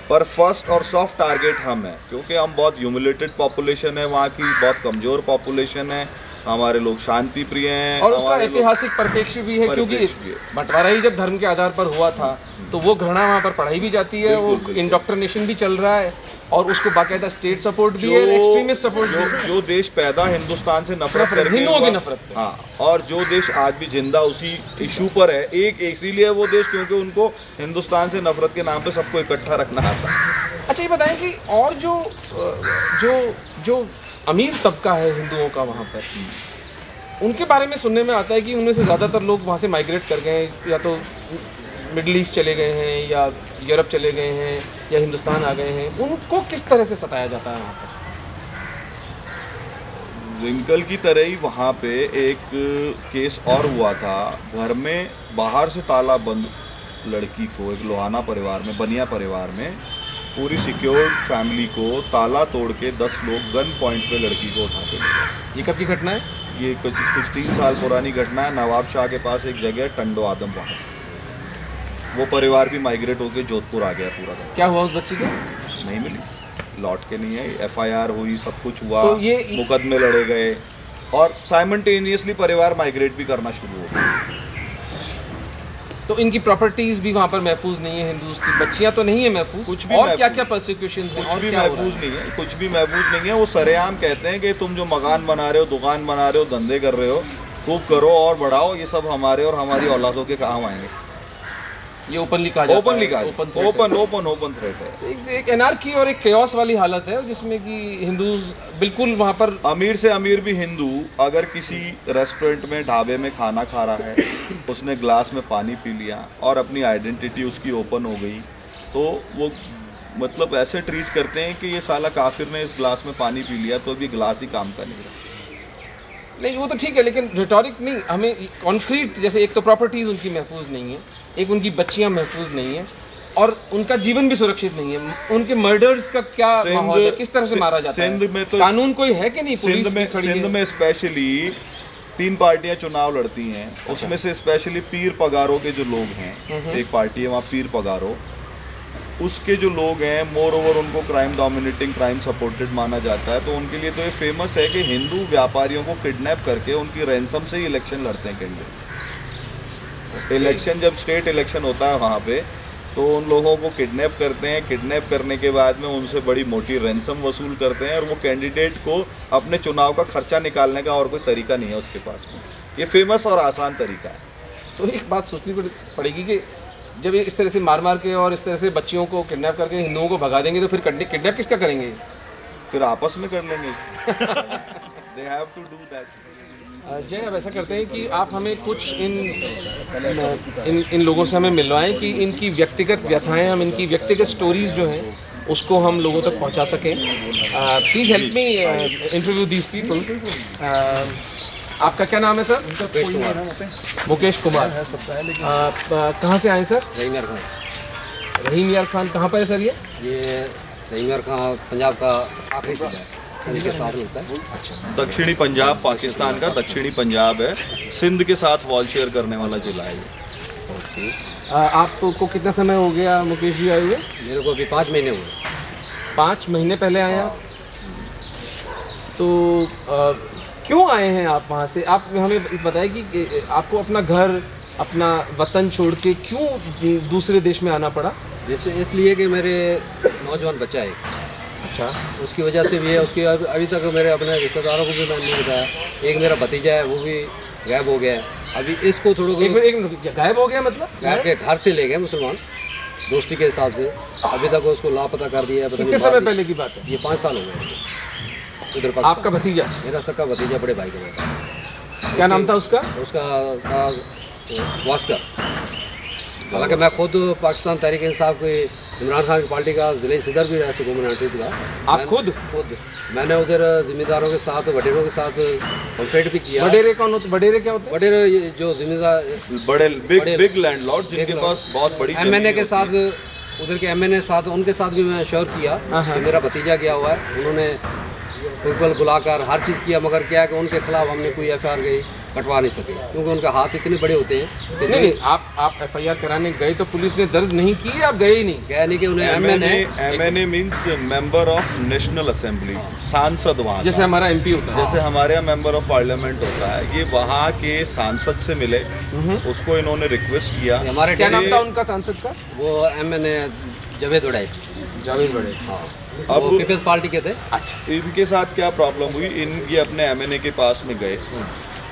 पर फर्स्ट और सॉफ्ट टारगेट हम हैं, क्योंकि हम बहुत ह्यूमिलेटेड पॉपुलेशन है, वहाँ की बहुत कमज़ोर पॉपुलेशन है, हमारे लोग शांति प्रिय हैं।
और उसका
हमारे लोग-
ऐतिहासिक परिप्रेक्ष्य भी है, क्योंकि
परिप्रेक्ष्य भी है।
बंटवारा ही जब धर्म के आधार पर हुआ था तो वो घृणा वहाँ पर पढ़ाई भी जाती है, वो
बिल्कुल, बिल्कुल।
इंडोक्ट्रिनेशन भी चल रहा है और उसको बाकायदा स्टेट सपोर्ट भी है, एक्सट्रीमिस्ट सपोर्ट भी है।
जो देश पैदा हिंदुस्तान से नफरत करके
हिंदुओं की
हुआ-
नफरत पे।
हाँ, और जो देश आज भी जिंदा उसी इशू पर है, एक इसीलिए वो देश क्योंकि उनको हिंदुस्तान से नफरत के नाम पे सबको इकट्ठा रखना आता है।
अच्छा, ये बताएं कि और जो जो अमीर तबका है हिंदुओं का वहाँ पर, उनके बारे में सुनने में आता है कि उनमें से ज़्यादातर लोग वहाँ से माइग्रेट कर गए हैं, या तो मिडल ईस्ट चले गए हैं या यूरोप चले गए हैं या हिंदुस्तान आ गए हैं। उनको किस तरह से सताया जाता है वहाँ पर?
रिंकल की तरह ही वहाँ पे एक केस और हुआ था, घर में बाहर से ताला बंद लड़की को, एक लोहाना परिवार में, बनिया परिवार में, पूरी सिक्योर्ड फैमिली को ताला तोड़ के 10 लोग गन पॉइंट पे लड़की को उठाते थे।
ये कब की घटना है?
ये कुछ 3 साल पुरानी घटना है। नवाब शाह के पास एक जगह है टंडो आदम, वहाँ वो परिवार भी माइग्रेट होकर जोधपुर आ गया पूरा का।
क्या हुआ उस बच्ची को?
नहीं मिली, लौट के नहीं आई। FIR हुई, सब कुछ हुआ,
तो ये
मुकदमे लड़े गए और साइमल्टेनियसली परिवार माइग्रेट भी करना शुरू हो गया।
तो इनकी प्रॉपर्टीज भी वहाँ पर महफूज नहीं है, हिंदूज की बच्चियाँ तो नहीं है महफूज,
कुछ भी
और
महफूज-
क्या क्या प्रोसिक्यूशन हैं
कुछ
और
भी
क्या हो रहा
महफूज
है?
नहीं है, कुछ भी महफूज नहीं है। वो सरेआम कहते हैं कि तुम जो मकान बना रहे हो, दुकान बना रहे हो, धंधे कर रहे हो, खूब करो और बढ़ाओ, ये सब हमारे और हमारी औलादों के काम आएंगे।
ये ओपनली कहा जाता है,
ओपनली कहा,
ओपन
ओपन थ्रेट है।
एक एनार्की और एक केओस वाली हालत है जिसमें कि हिंदूज बिल्कुल वहाँ पर
अमीर से अमीर भी हिंदू अगर किसी रेस्टोरेंट में, ढाबे में खाना खा रहा है, उसने ग्लास में पानी पी लिया और अपनी आइडेंटिटी उसकी ओपन हो गई, तो वो मतलब ऐसे ट्रीट करते हैं कि ये साला काफिर ने इस ग्लास में पानी पी लिया तो अभी ग्लास ही काम का नहीं रहा।
नहीं, वो तो ठीक है, लेकिन रिटोरिक नहीं, हमें कॉन्क्रीट, जैसे एक तो प्रॉपर्टीज उनकी महफूज नहीं है, एक उनकी बच्चियां महफूज नहीं है और उनका जीवन भी सुरक्षित नहीं है। उनके मर्डर्स का क्या माहौल है, किस तरह से मारा जाता है?
सिंध में तो
कानून कोई है कि नहीं? पुलिस भी खड़ी
सिंध
है।
में स्पेशली 3 पार्टियां चुनाव लड़ती हैं, उसमें से स्पेशली पीर पगारों के जो लोग हैं, एक पार्टी है वहाँ पीर पगारों, उसके जो लोग हैं मोर ओवर उनको क्राइम डोमिनेटिंग, क्राइम सपोर्टेड माना जाता है। तो उनके लिए तो ये फेमस है कि हिंदू व्यापारियों को किडनैप करके उनकी रैंसम से ही इलेक्शन लड़ते हैं कैंडिडेट। इलेक्शन जब स्टेट इलेक्शन होता है वहाँ पे, तो उन लोगों को किडनैप करते हैं, किडनैप करने के बाद में उनसे बड़ी मोटी रैंसम वसूल करते हैं और वो कैंडिडेट को अपने चुनाव का खर्चा निकालने का और कोई तरीका नहीं है उसके पास में। ये फेमस और आसान तरीका है।
तो एक बात सोचनी पड़ेगी कि जब ये इस तरह से मार मार के और इस तरह से बच्चियों को किडनैप करके हिंदुओं को भगा देंगे तो फिर किडनैप किसका करेंगे?
फिर आपस में कर लेंगे। They have to do that.
जय, अब ऐसा करते हैं कि आप हमें कुछ इन लोगों से हमें मिलवाएं कि इनकी व्यक्तिगत व्यथाएं, हम इनकी व्यक्तिगत स्टोरीज जो हैं उसको हम लोगों तक पहुंचा सकें। Please help me interview these people. आपका क्या नाम है सर? मुकेश कुमार। कहाँ से आए सर?
रहीम यार खान।
रहीम यार खान कहाँ पर है सर?
ये रहीम यार खान पंजाब का आखिरी जिला है, सिंध के साथ मिलता है।
अच्छा,
दक्षिणी पंजाब, पाकिस्तान का दक्षिणी पंजाब है, सिंध के साथ वॉल शेयर करने वाला जिला है ये।
ओके। आपको कितना समय हो गया मुकेश जी आए हुए?
मेरे को अभी 5 महीने हुए।
5 महीने पहले आए आप? तो क्यों आए हैं आप वहाँ से? आप हमें बताएं कि आपको अपना घर, अपना वतन छोड़ के क्यों दूसरे देश में आना पड़ा?
जैसे इसलिए कि मेरे नौजवान बच्चा है,
अच्छा,
उसकी वजह से भी है। उसकी अभी तक मेरे अपने रिश्तेदारों को भी मैंने नहीं बताया। एक मेरा भतीजा है, वो भी गायब हो गया है। अभी इसको थोड़ा
एक मिनट, गायब हो गया मतलब?
गायब के घर से ले गए मुसलमान, दोस्ती के हिसाब से। अभी तक उसको लापता कर दिया है। पता
कितने
नहीं
समय पहले की बात है?
ये 5 साल हो गए इसको। उधर पाकिस्तान।
आपका भतीजा?
मेरा सक्का भतीजा, बड़े भाई का बेटा।
क्या नाम था उसका?
उसका वास्कर। हालांकि मैं खुद पाकिस्तान तहरीक इंसाफ के इमरान खान की पार्टी का ज़िले सदर भी रह चुका हूँ मिनॉरिटीज़ का।
आप खुद?
मैंने उधर जिम्मेदारों के साथ, वडेरों के साथ कॉन्फ्रेंट भी किया।
वडेरे कौन होते? वडेरे क्या होते हैं?
वडेरे ये जो जिम्मेदार
बड़े बिग लैंडलॉर्ड जिनके पास बहुत बड़ी
एमएनए के साथ, उधर के एमएनए साथ, उनके साथ भी मैं श्योर किया कि मेरा भतीजा गया हुआ है। उन्होंने पीपल बुलाकर हर चीज़ किया, मगर क्या है कि उनके खिलाफ हमने कोई एफआईआर गई कटवा नहीं सके, क्योंकि उनके हाथ इतने बड़े होते हैं कि
नहीं, आप एफआईआर कराने गए तो पुलिस ने दर्ज नहीं की? आप गए ही नहीं?
गया नहीं कि उन्हें
MNA means member of national assembly, सांसद वहाँ
जैसे हमारा एमपी होता है।
जैसे हमारे यहाँ मेंबर ऑफ पार्लियामेंट होता है, ये वहाँ के सांसद से मिले, उसको इन्होंने रिक्वेस्ट किया।
हमारे
क्या नाम था उनका सांसद का?
वो एमएनए जावेद वड़ाई।
जावेद वड़े।
हाँ,
अब
वो पीपल्स पार्टी के थे।
अच्छा,
इनके साथ क्या प्रॉब्लम हुई, ये अपने एमएनए के पास में गए,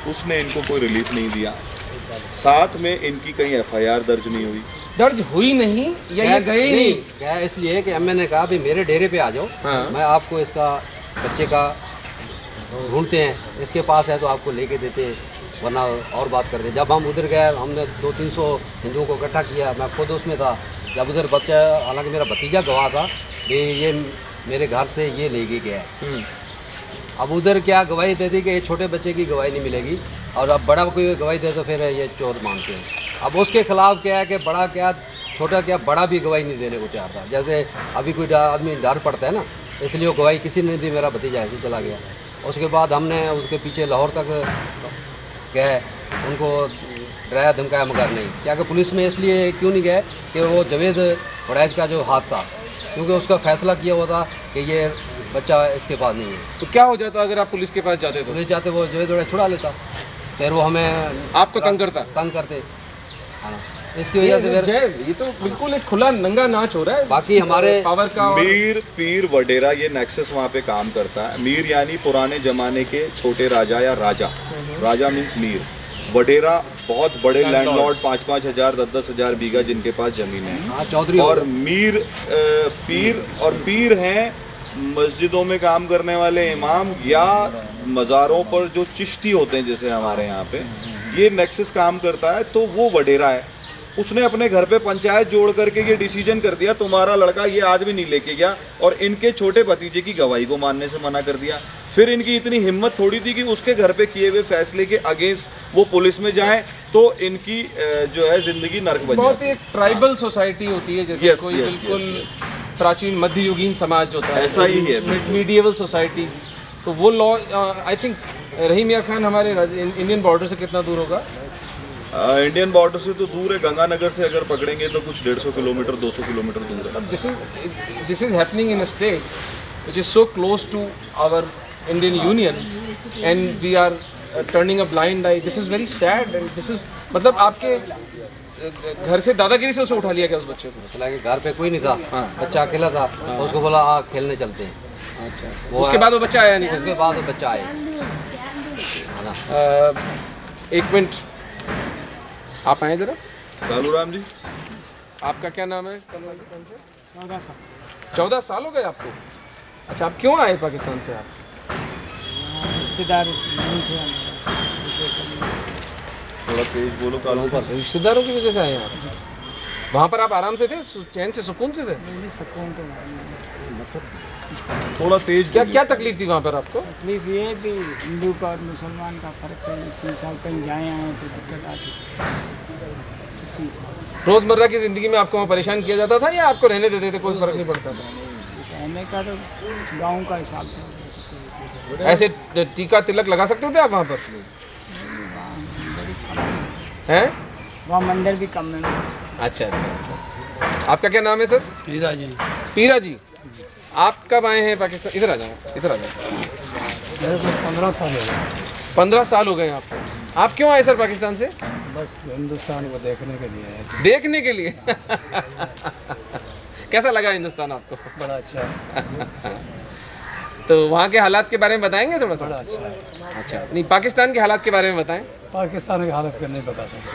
उसने इनको कोई रिलीफ नहीं दिया। साथ में इनकी कहीं एफआईआर दर्ज नहीं हुई।
दर्ज हुई नहीं या ये गए ही नहीं?
क्या इसलिए कि एमएनए कहा भी मेरे डेरे पे आ जाओ,
हाँ।
मैं आपको इसका बच्चे का ढूंढते हैं, इसके पास है तो आपको लेके देते हैं, वरना और बात करते। जब हम उधर गए, हमने 200-300 हिंदुओं को इकट्ठा किया, मैं खुद उसमें था। जब उधर बच्चा, हालांकि मेरा भतीजा गवाह था कि ये मेरे घर से ये ले के गया है। अब उधर क्या गवाही दे दी कि ये छोटे बच्चे की गवाही नहीं मिलेगी, और अब बड़ा कोई गवाही दे तो फिर ये चोर मानते हैं। अब उसके खिलाफ क्या है कि बड़ा क्या, छोटा क्या, बड़ा भी गवाही नहीं देने को तैयार था। जैसे अभी कोई आदमी डर पड़ता है ना, इसलिए वो गवाही किसी ने नहीं दी, मेरा भतीजा ऐसे चला गया। उसके बाद हमने उसके पीछे लाहौर तक गए, उनको डराया धमकाया, मगर नहीं। क्या कि पुलिस में इसलिए क्यों नहीं गए कि वो जावेद वड़ैच का जो हाथ था, क्योंकि उसका फैसला किया हुआ था कि ये बच्चा इसके पास नहीं है।
तो क्या हो जाता अगर आप पुलिस के पास जाते तो?
पुलिस जाते, वो जावेद वड़ैच छुड़ा लेता, फिर वो हमें
आपको तंग
करते। हाँ, इसकी वजह से फिर
ये तो बिल्कुल एक खुला नंगा नाच हो रहा है।
बाकी हमारे
पावर का
मीर पीर वडेरा, ये नेक्सस वहाँ पे काम करता है। मीर यानी पुराने जमाने के छोटे राजा या राजा, राजा मीन्स मीर। वडेरा बहुत बड़े लैंडलॉर्ड, 5-5 हज़ार 10-10 हज़ार बीघा जिनके पास जमीन है।
हाँ, चौधरी।
और मीर पीर, और पीर हैं मस्जिदों में काम करने वाले इमाम, या मज़ारों पर जो चिश्ती होते हैं जैसे हमारे यहाँ पे, ये नेक्सस काम करता है। तो वो वडेरा है, उसने अपने घर पे पंचायत जोड़ करके ये डिसीजन कर दिया, तुम्हारा लड़का ये आज भी नहीं लेके गया, और इनके छोटे भतीजे की गवाही को मानने से मना कर दिया। फिर इनकी इतनी हिम्मत थोड़ी थी कि उसके घर पे किए हुए फैसले के अगेंस्ट वो पुलिस में जाएं, तो इनकी जो है जिंदगी नर्क बन
बहुत
जाती
ही एक ट्राइबल सोसाइटी होती है, जैसे कोई बिल्कुल प्राचीन मध्ययुगीन समाज होता है,
ऐसा ही है।
Medieval societies. तो वो लॉ, आई थिंक रहीम यार खान हमारे इंडियन बॉर्डर से कितना दूर होगा?
इंडियन बॉर्डर से तो दूर है, गंगानगर से अगर पकड़ेंगे तो कुछ 150 किलोमीटर 200 किलोमीटर दूर है।
This is happening in a state which is so close to our Indian union, and we are turning a blind eye. This is very sad, and this is, मतलब आपके घर से दादागिरी से उसे उठा लिया गया उस बच्चे को?
चला के घर पे कोई नहीं था। हाँ। बच्चा अकेला था। उसको बोला आ खेलने चलते हैं।
अच्छा, उसके बाद वो बच्चा आया नहीं?
उसके बाद वो बच्चा आया।
एक मिनट, आप आए जरा।
कालू राम जी।
आपका क्या नाम है? कब पाकिस्तान से?
14 साल
14 साल हो गए आपको? अच्छा, आप क्यों आए पाकिस्तान से आप?
रिश्तेदार नहीं थे हमारे।
थोड़ा तेज बोलो कानून पर।
रिश्तेदारों की वजह से आए आप? वहाँ पर आप आराम से थे, चैन से, सुकून से थे?
नहीं सुकून तो नहीं।
थोड़ा तेज
क्या
बोलिए।
क्या तकलीफ थी वहाँ पर आपको?
तकलीफ ये है कि हिंदू का और मुसलमान का फ़र्क है। इसी साल कहीं जाए आए तो दिक्कत आती थी इसी हिसाब से।
रोज़मर्रा की ज़िंदगी में आपको वहाँ परेशान किया जाता था या आपको रहने देते थे, कोई फ़र्क नहीं पड़ता था?
रहने का तो गाँव का हिसाब था।
ऐसे टीका तिलक लगा सकते थे आप वहाँ पर? हैं?
वहाँ मंदिर भी कम है।
अच्छा अच्छा अच्छा। आपका क्या नाम है सर?
पीरा जी
पीरा जी, आप कब आए हैं पाकिस्तान? इधर आ जाओ, इधर आ जाओ।
मेरे को 15 साल हो गए।
15 साल हो गए आपको। आप क्यों आए सर पाकिस्तान से?
बस हिंदुस्तान को देखने के लिए आए
देखने के लिए। कैसा लगा हिंदुस्तान आपको?
थे। बड़ा अच्छा है,
तो वहाँ के हालात के बारे में बताएंगे थोड़ा सा?
बड़ा अच्छा है।
अच्छा, नहीं पाकिस्तान के हालात के बारे में बताएं।
पाकिस्तान की हालत का नहीं बता सकते।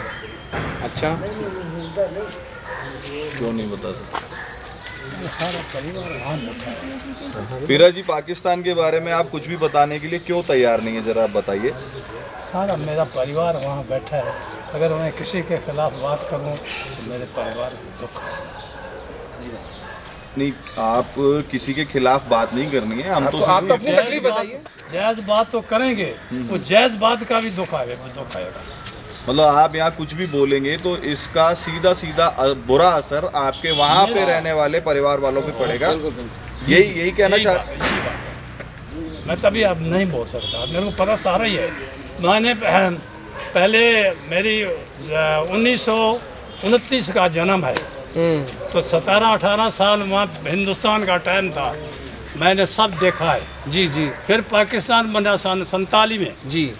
अच्छा,
क्यों नहीं बता सकते?
सारा परिवार वहाँ बैठा है।
पीरा जी, पाकिस्तान के बारे में आप कुछ भी बताने के लिए क्यों तैयार नहीं है, जरा आप बताइए।
सारा मेरा परिवार वहाँ बैठा है। अगर मैं किसी के खिलाफ बात करूँ तो मेरे परिवार को दुख है।
नहीं, आप किसी के खिलाफ बात नहीं करनी है, हम तो
आप तो अपनी तकलीफ बताइए।
जायज़ बात तो करेंगे, वो जायज़ बात का भी दुख आएगा।
मतलब आप यहाँ कुछ भी बोलेंगे तो इसका सीधा सीधा बुरा असर आपके वहाँ पे रहने वाले परिवार वालों पे पड़ेगा। यही कहना चाह
यही बात है। मैं तभी अब नहीं बोल सकता, मेरे को पता सारा ही है। मैंने पहले मेरी 1929 का जन्म है, तो 17-18 साल वहाँ हिंदुस्तान का टाइम था, मैंने सब देखा है।
जी जी
फिर पाकिस्तान बना सन 47 में,
जी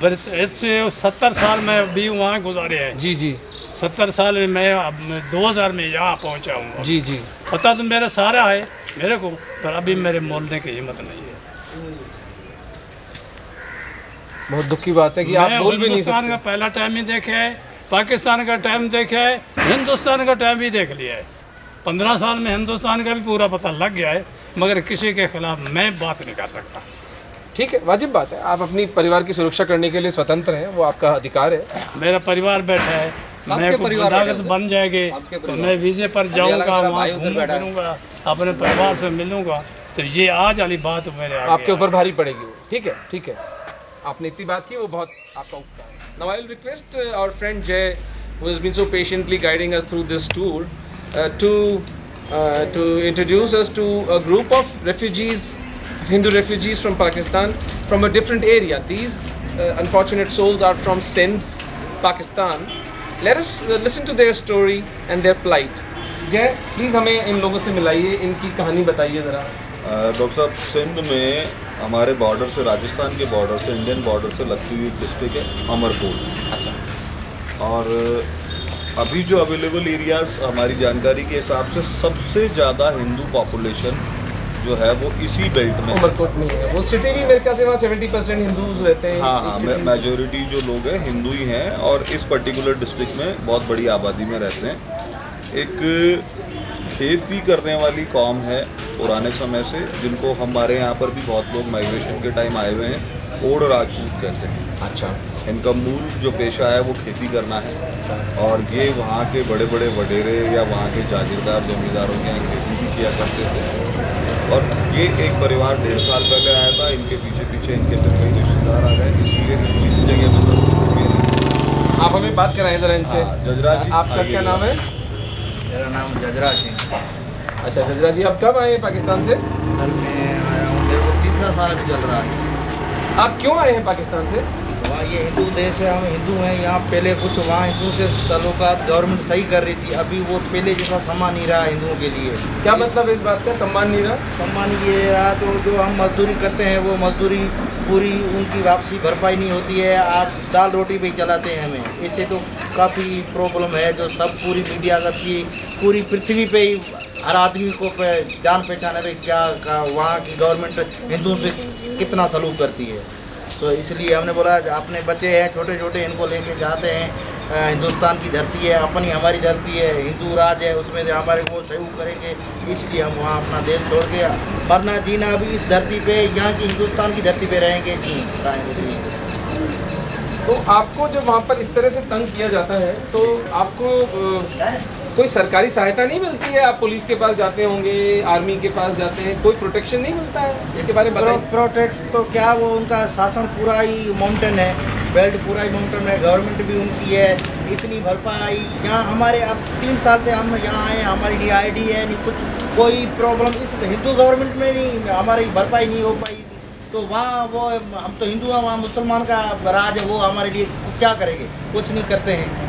बस इससे 70 साल में भी वहाँ गुजारे हैं।
जी जी
70 साल में मैं अब 2000 में यहाँ पहुँचा हूँ।
जी जी।
पता तो मेरा सारा है मेरे को, पर अभी मेरे बोलने की हिम्मत नहीं है।
बहुत दुख की बात है कि आप
मैं
बोल भी नहीं
हिंदुस्तान का
सकते।
पहला टाइम ही देखा है, पाकिस्तान का टाइम देखा है, हिंदुस्तान का टाइम भी देख लिया है। 15 साल में हिंदुस्तान का भी पूरा पता लग गया है, मगर किसी के खिलाफ मैं बात नहीं कर सकता।
ठीक है, वाजिब बात है, आप अपनी परिवार की सुरक्षा करने के लिए स्वतंत्र हैं, वो आपका अधिकार है।
मेरा परिवार बैठा है, मैं को
परिवार
बुलागत
बैठे
बन जाएंगे
सबके
तो मैं वीज़े पर जाऊंगा,
मेरा
वहाँ
भाई उधर
घूमूं
बैठा है।
फिरूंगा, अपने परिवार से मिलूंगा, तो ये आज वाली बात मेरे आगे
आपके ऊपर भारी पड़ेगी वो। ठीक है ठीक है, आपने इतनी बात की, वो बहुत आपका उपकार है। Now I'll request our friend Jay, who has been so patiently guiding us through this tour, to introduce us to a group of refugees, Hindu refugees from Pakistan, from a different area. These unfortunate souls are from Sindh, Pakistan. Let us listen to their story and their plight. Jay, please हमें इन लोगों से मिलाइए, इनकी कहानी बताइए ज़रा।
डॉक्टर साहब, सिंध में हमारे बॉर्डर से, राजस्थान के बॉर्डर से, इंडियन बॉर्डर से लगती हुई डिस्ट्रिक्ट है अमरकोट।
अच्छा।
और अभी जो अवेलेबल एरियाज हमारी जानकारी के हिसाब से सबसे ज़्यादा हिंदू पॉपुलेशन जो है वो इसी बेल्ट में है।
उमरकोट में है वो सिटी भी, मेरे ख्याल से वहाँ 70% हिंदूज रहते हैं।
हाँ हाँ, मेजोरिटी जो लोग हैं हिंदू ही हैं, और इस पर्टिकुलर डिस्ट्रिक्ट में बहुत बड़ी आबादी में रहते हैं। एक खेती करने वाली कौम है पुराने समय से, जिनको हमारे यहाँ पर भी बहुत लोग माइग्रेशन के टाइम आए हुए हैं, ओड राजपूत कहते हैं।
अच्छा।
इनका मूल जो पेशा है वो खेती करना है, और ये वहाँ के बड़े बड़े वडेरे या वहाँ के जागीरदार जमींदारों के यहाँ खेती भी किया करते थे। और ये एक परिवार 1.5 साल पहले आया था, इनके पीछे पीछे इनके फिर कई रिश्तेदार आ गए, इसलिए इस जगह पर
आप हमें बात कराएं ज़रा इनसे।
जजराज जी,
आपका क्या नाम है?
मेरा नाम जजराज सिंह।
अच्छा जजरा जी, आप कब आए हैं पाकिस्तान से?
सर मैं आया हूँ, मेरे को 3रा साल अभी चल रहा है।
आप क्यों आए हैं पाकिस्तान से?
वहाँ ये हिंदू देश है, हम हिंदू हैं। यहाँ पहले कुछ वहाँ हिंदू से सलूकात गवर्नमेंट सही कर रही थी, अभी वो पहले जैसा सम्मान नहीं रहा हिंदुओं के लिए।
क्या मतलब इस बात का, सम्मान नहीं रहा?
सम्मान ये रहा, तो जो हम मजदूरी करते हैं वो मजदूरी पूरी उनकी वापसी भरपाई नहीं होती है, आज दाल रोटी भी चलाते हैं हमें। इससे तो काफ़ी प्रॉब्लम है, जो सब पूरी मीडिया की पूरी पृथ्वी पे ही हर आदमी को जान पहचान है क्या वहाँ की गवर्नमेंट हिंदुओं से कितना सलूक करती है। तो इसलिए हमने बोला अपने बच्चे हैं छोटे छोटे, इनको लेके जाते हैं। हिंदुस्तान की धरती है, अपनी हमारी धरती है, हिंदू राज है, उसमें से हमारे को सहयोग करेंगे, इसलिए हम वहाँ अपना देश छोड़ के मरना जीना अभी इस धरती पे, यहाँ की हिंदुस्तान की धरती पे रहेंगे,
तो आपको जब वहाँ पर इस तरह से तंग किया जाता है तो आपको कोई सरकारी सहायता नहीं मिलती है? आप पुलिस के पास जाते होंगे, आर्मी के पास जाते हैं, कोई प्रोटेक्शन नहीं मिलता है? इसके बारे में बताइए।
प्रोटेक्ट तो क्या, वो उनका शासन पूरा ही माउंटेन है, बेल्ट पूरा ही माउंटेन है, गवर्नमेंट भी उनकी है, इतनी भरपाई यहाँ हमारे अब 3 साल से हम यहाँ आए, हमारी नहीं ID है, नहीं कुछ, कोई प्रॉब्लम इस हिंदू गवर्नमेंट में नहीं, हमारी भरपाई नहीं हो पाई। तो वहाँ वो हम तो हिंदू हैं, वहाँ मुसलमान का राज है, वो हमारे लिए क्या करेंगे? कुछ नहीं करते हैं।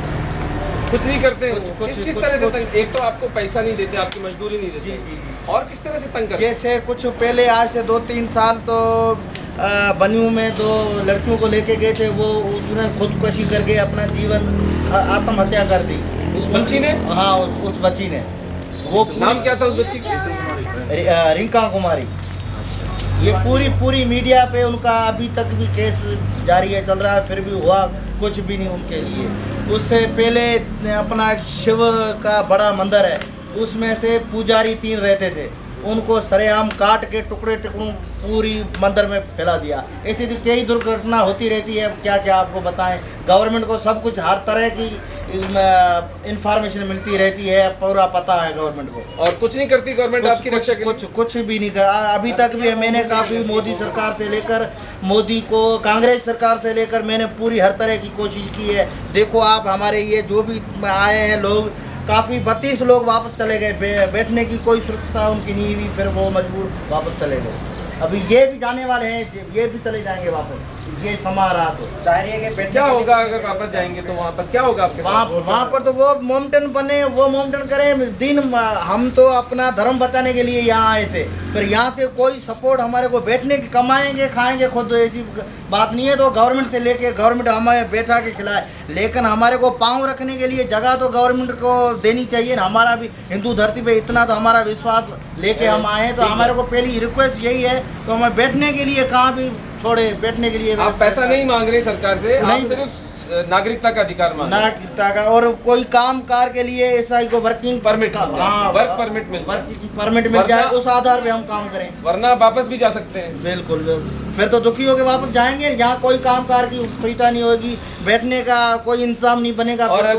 कुछ नहीं करते हैं।
कुछ-
किस
कुछ-
तरह से
कुछ-
तंग? एक तो आपको पैसा नहीं देते, आपकी मजदूरी नहीं देते,
जी।
और किस तरह से तंग करते हैं?
जैसे कुछ पहले आज से 2-3 साल तो बनियों में 2 लड़कियों को लेके गए थे, वो उसने खुदकुशी करके अपना जीवन आत्महत्या कर दी।
उस बच्ची ने?
हाँ, उस बच्ची ने। वो
नाम क्या था उस बच्ची का?
रिंका कुमारी। ये पूरी मीडिया पे उनका अभी तक भी केस जारी है, चल रहा है, फिर भी हुआ कुछ भी नहीं उनके लिए। उससे पहले अपना शिव का बड़ा मंदिर है, उसमें से पुजारी 3 रहते थे, उनको सरेआम काट के टुकड़े पूरी मंदिर में फैला दिया। ऐसी तो कई दुर्घटना होती रहती है, क्या क्या आपको बताएं। गवर्नमेंट को सब कुछ हर तरह की इंफॉर्मेशन मिलती रहती है, पूरा पता है गवर्नमेंट को।
और कुछ नहीं करती गवर्नमेंट आपकी रक्षा के लिए?
कुछ भी नहीं करा अभी तक भी। मैंने काफ़ी मोदी सरकार से लेकर मोदी को, कांग्रेस सरकार से लेकर मैंने पूरी हर तरह की कोशिश की है। देखो आप, हमारे ये जो भी आए हैं लोग, काफ़ी 32 लोग वापस चले गए, बैठने की कोई सुरक्षा उनकी नहीं हुई, फिर वो मजबूर वापस चले गए। अभी ये भी जाने वाले हैं, ये भी चले जाएंगे वापस, ये समा रहा तो
क्या होगा अगर वापस जाएंगे तो वहाँ पर क्या होगा आपके साथ?
वहाँ पर तो वो माउंटेन बने, वो माउंटेन करें दिन। हम तो अपना धर्म बचाने के लिए यहाँ आए थे, फिर यहाँ से कोई सपोर्ट हमारे को बैठने की, कमाएंगे खाएंगे खुद, ऐसी बात नहीं है। तो गवर्नमेंट से लेके गवर्नमेंट हमें बैठा के खिलाए, लेकिन हमारे को पाँव रखने के लिए जगह तो गवर्नमेंट को देनी चाहिए ना। हमारा भी हिंदू धरती पे इतना तो हमारा विश्वास लेके हम आए हैं, तो हमारे को पहली रिक्वेस्ट यही है, तो हमें बैठने के लिए कहाँ भी छोड़े, बैठने के लिए।
आप पैसा नहीं मांग रहे सरकार से, आप
नहीं।
सिर्फ नागरिकता का अधिकार मांग रहे हैं।
नागरिकता का, और कोई काम कार के लिए ऐसा ही को वर्किंग
परमिट,
हाँ,
वर्क परमिट मिल जाए।
वर्किंग परमिट मिल जाए, उस आधार पे हम काम करें।
वरना वापस भी जा सकते हैं।
बिल्कुल, फिर तो दुखी होकर वापस जाएंगे। यहाँ कोई काम कार की सुविधा नहीं होगी, बैठने का कोई इंतजाम नहीं बनेगा।
और
फिर तो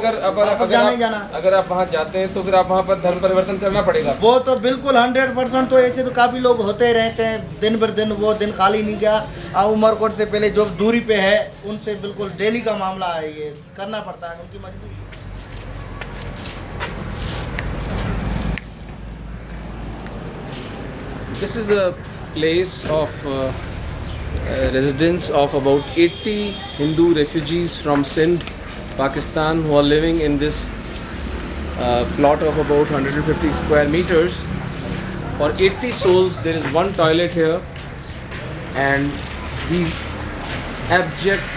अगर आप वहाँ जाते हैं तो फिर आप वहाँ पर धर्म परिवर्तन करना पड़ेगा।
वो तो बिल्कुल 100%। तो ऐसे तो काफ़ी लोग होते रहते हैं, दिन भर दिन वो दिन खाली नहीं गया। उमरकोट से पहले जो दूरी पे है, उनसे बिल्कुल डेली का मामला है, ये करना पड़ता है, उनकी मजबूरी।
This is a place of residence of about 80 Hindu refugees from Sindh, Pakistan, who are living in this plot of about 150 square meters. For 80 souls, there is one toilet here, and the abject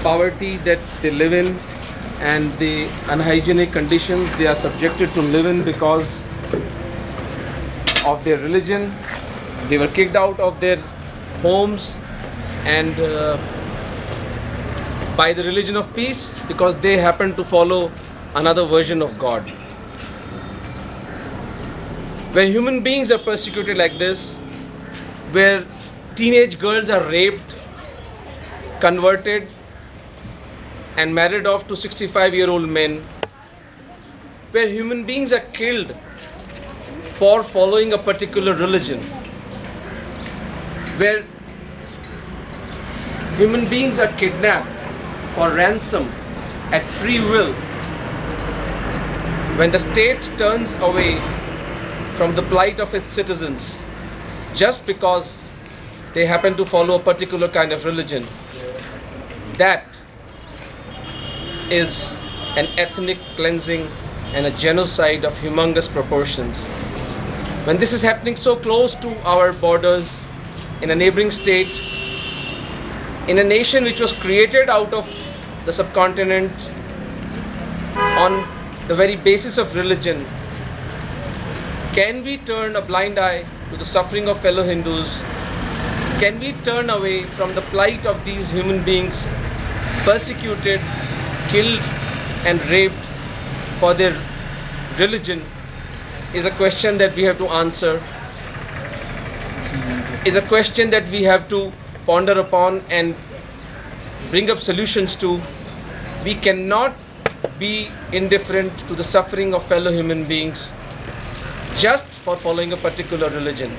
poverty that they live in and the unhygienic conditions they are subjected to live in because of their religion. They were kicked out of their homes and by the religion of peace because they happen to follow another version of God. When human beings are persecuted like this, where teenage girls are raped, converted and married off to 65-year-old men, where human beings are killed for following a particular religion, where human beings are kidnapped for ransom at free will, when the state turns away from the plight of its citizens just because they happen to follow a particular kind of religion, that is an ethnic cleansing and a genocide of humongous proportions. When this is happening so close to our borders, in a neighboring state, in a nation which was created out of the subcontinent on the very basis of religion, can we turn a blind eye to the suffering of fellow Hindus Can we turn away from the plight of these human beings persecuted, killed and raped for their religion is a question that we have to answer, is a question that we have to ponder upon and bring up solutions to. We cannot be indifferent to the suffering of fellow human beings just for following a particular religion.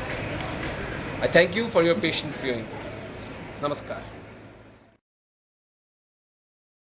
I thank you for your patient viewing. Namaskar.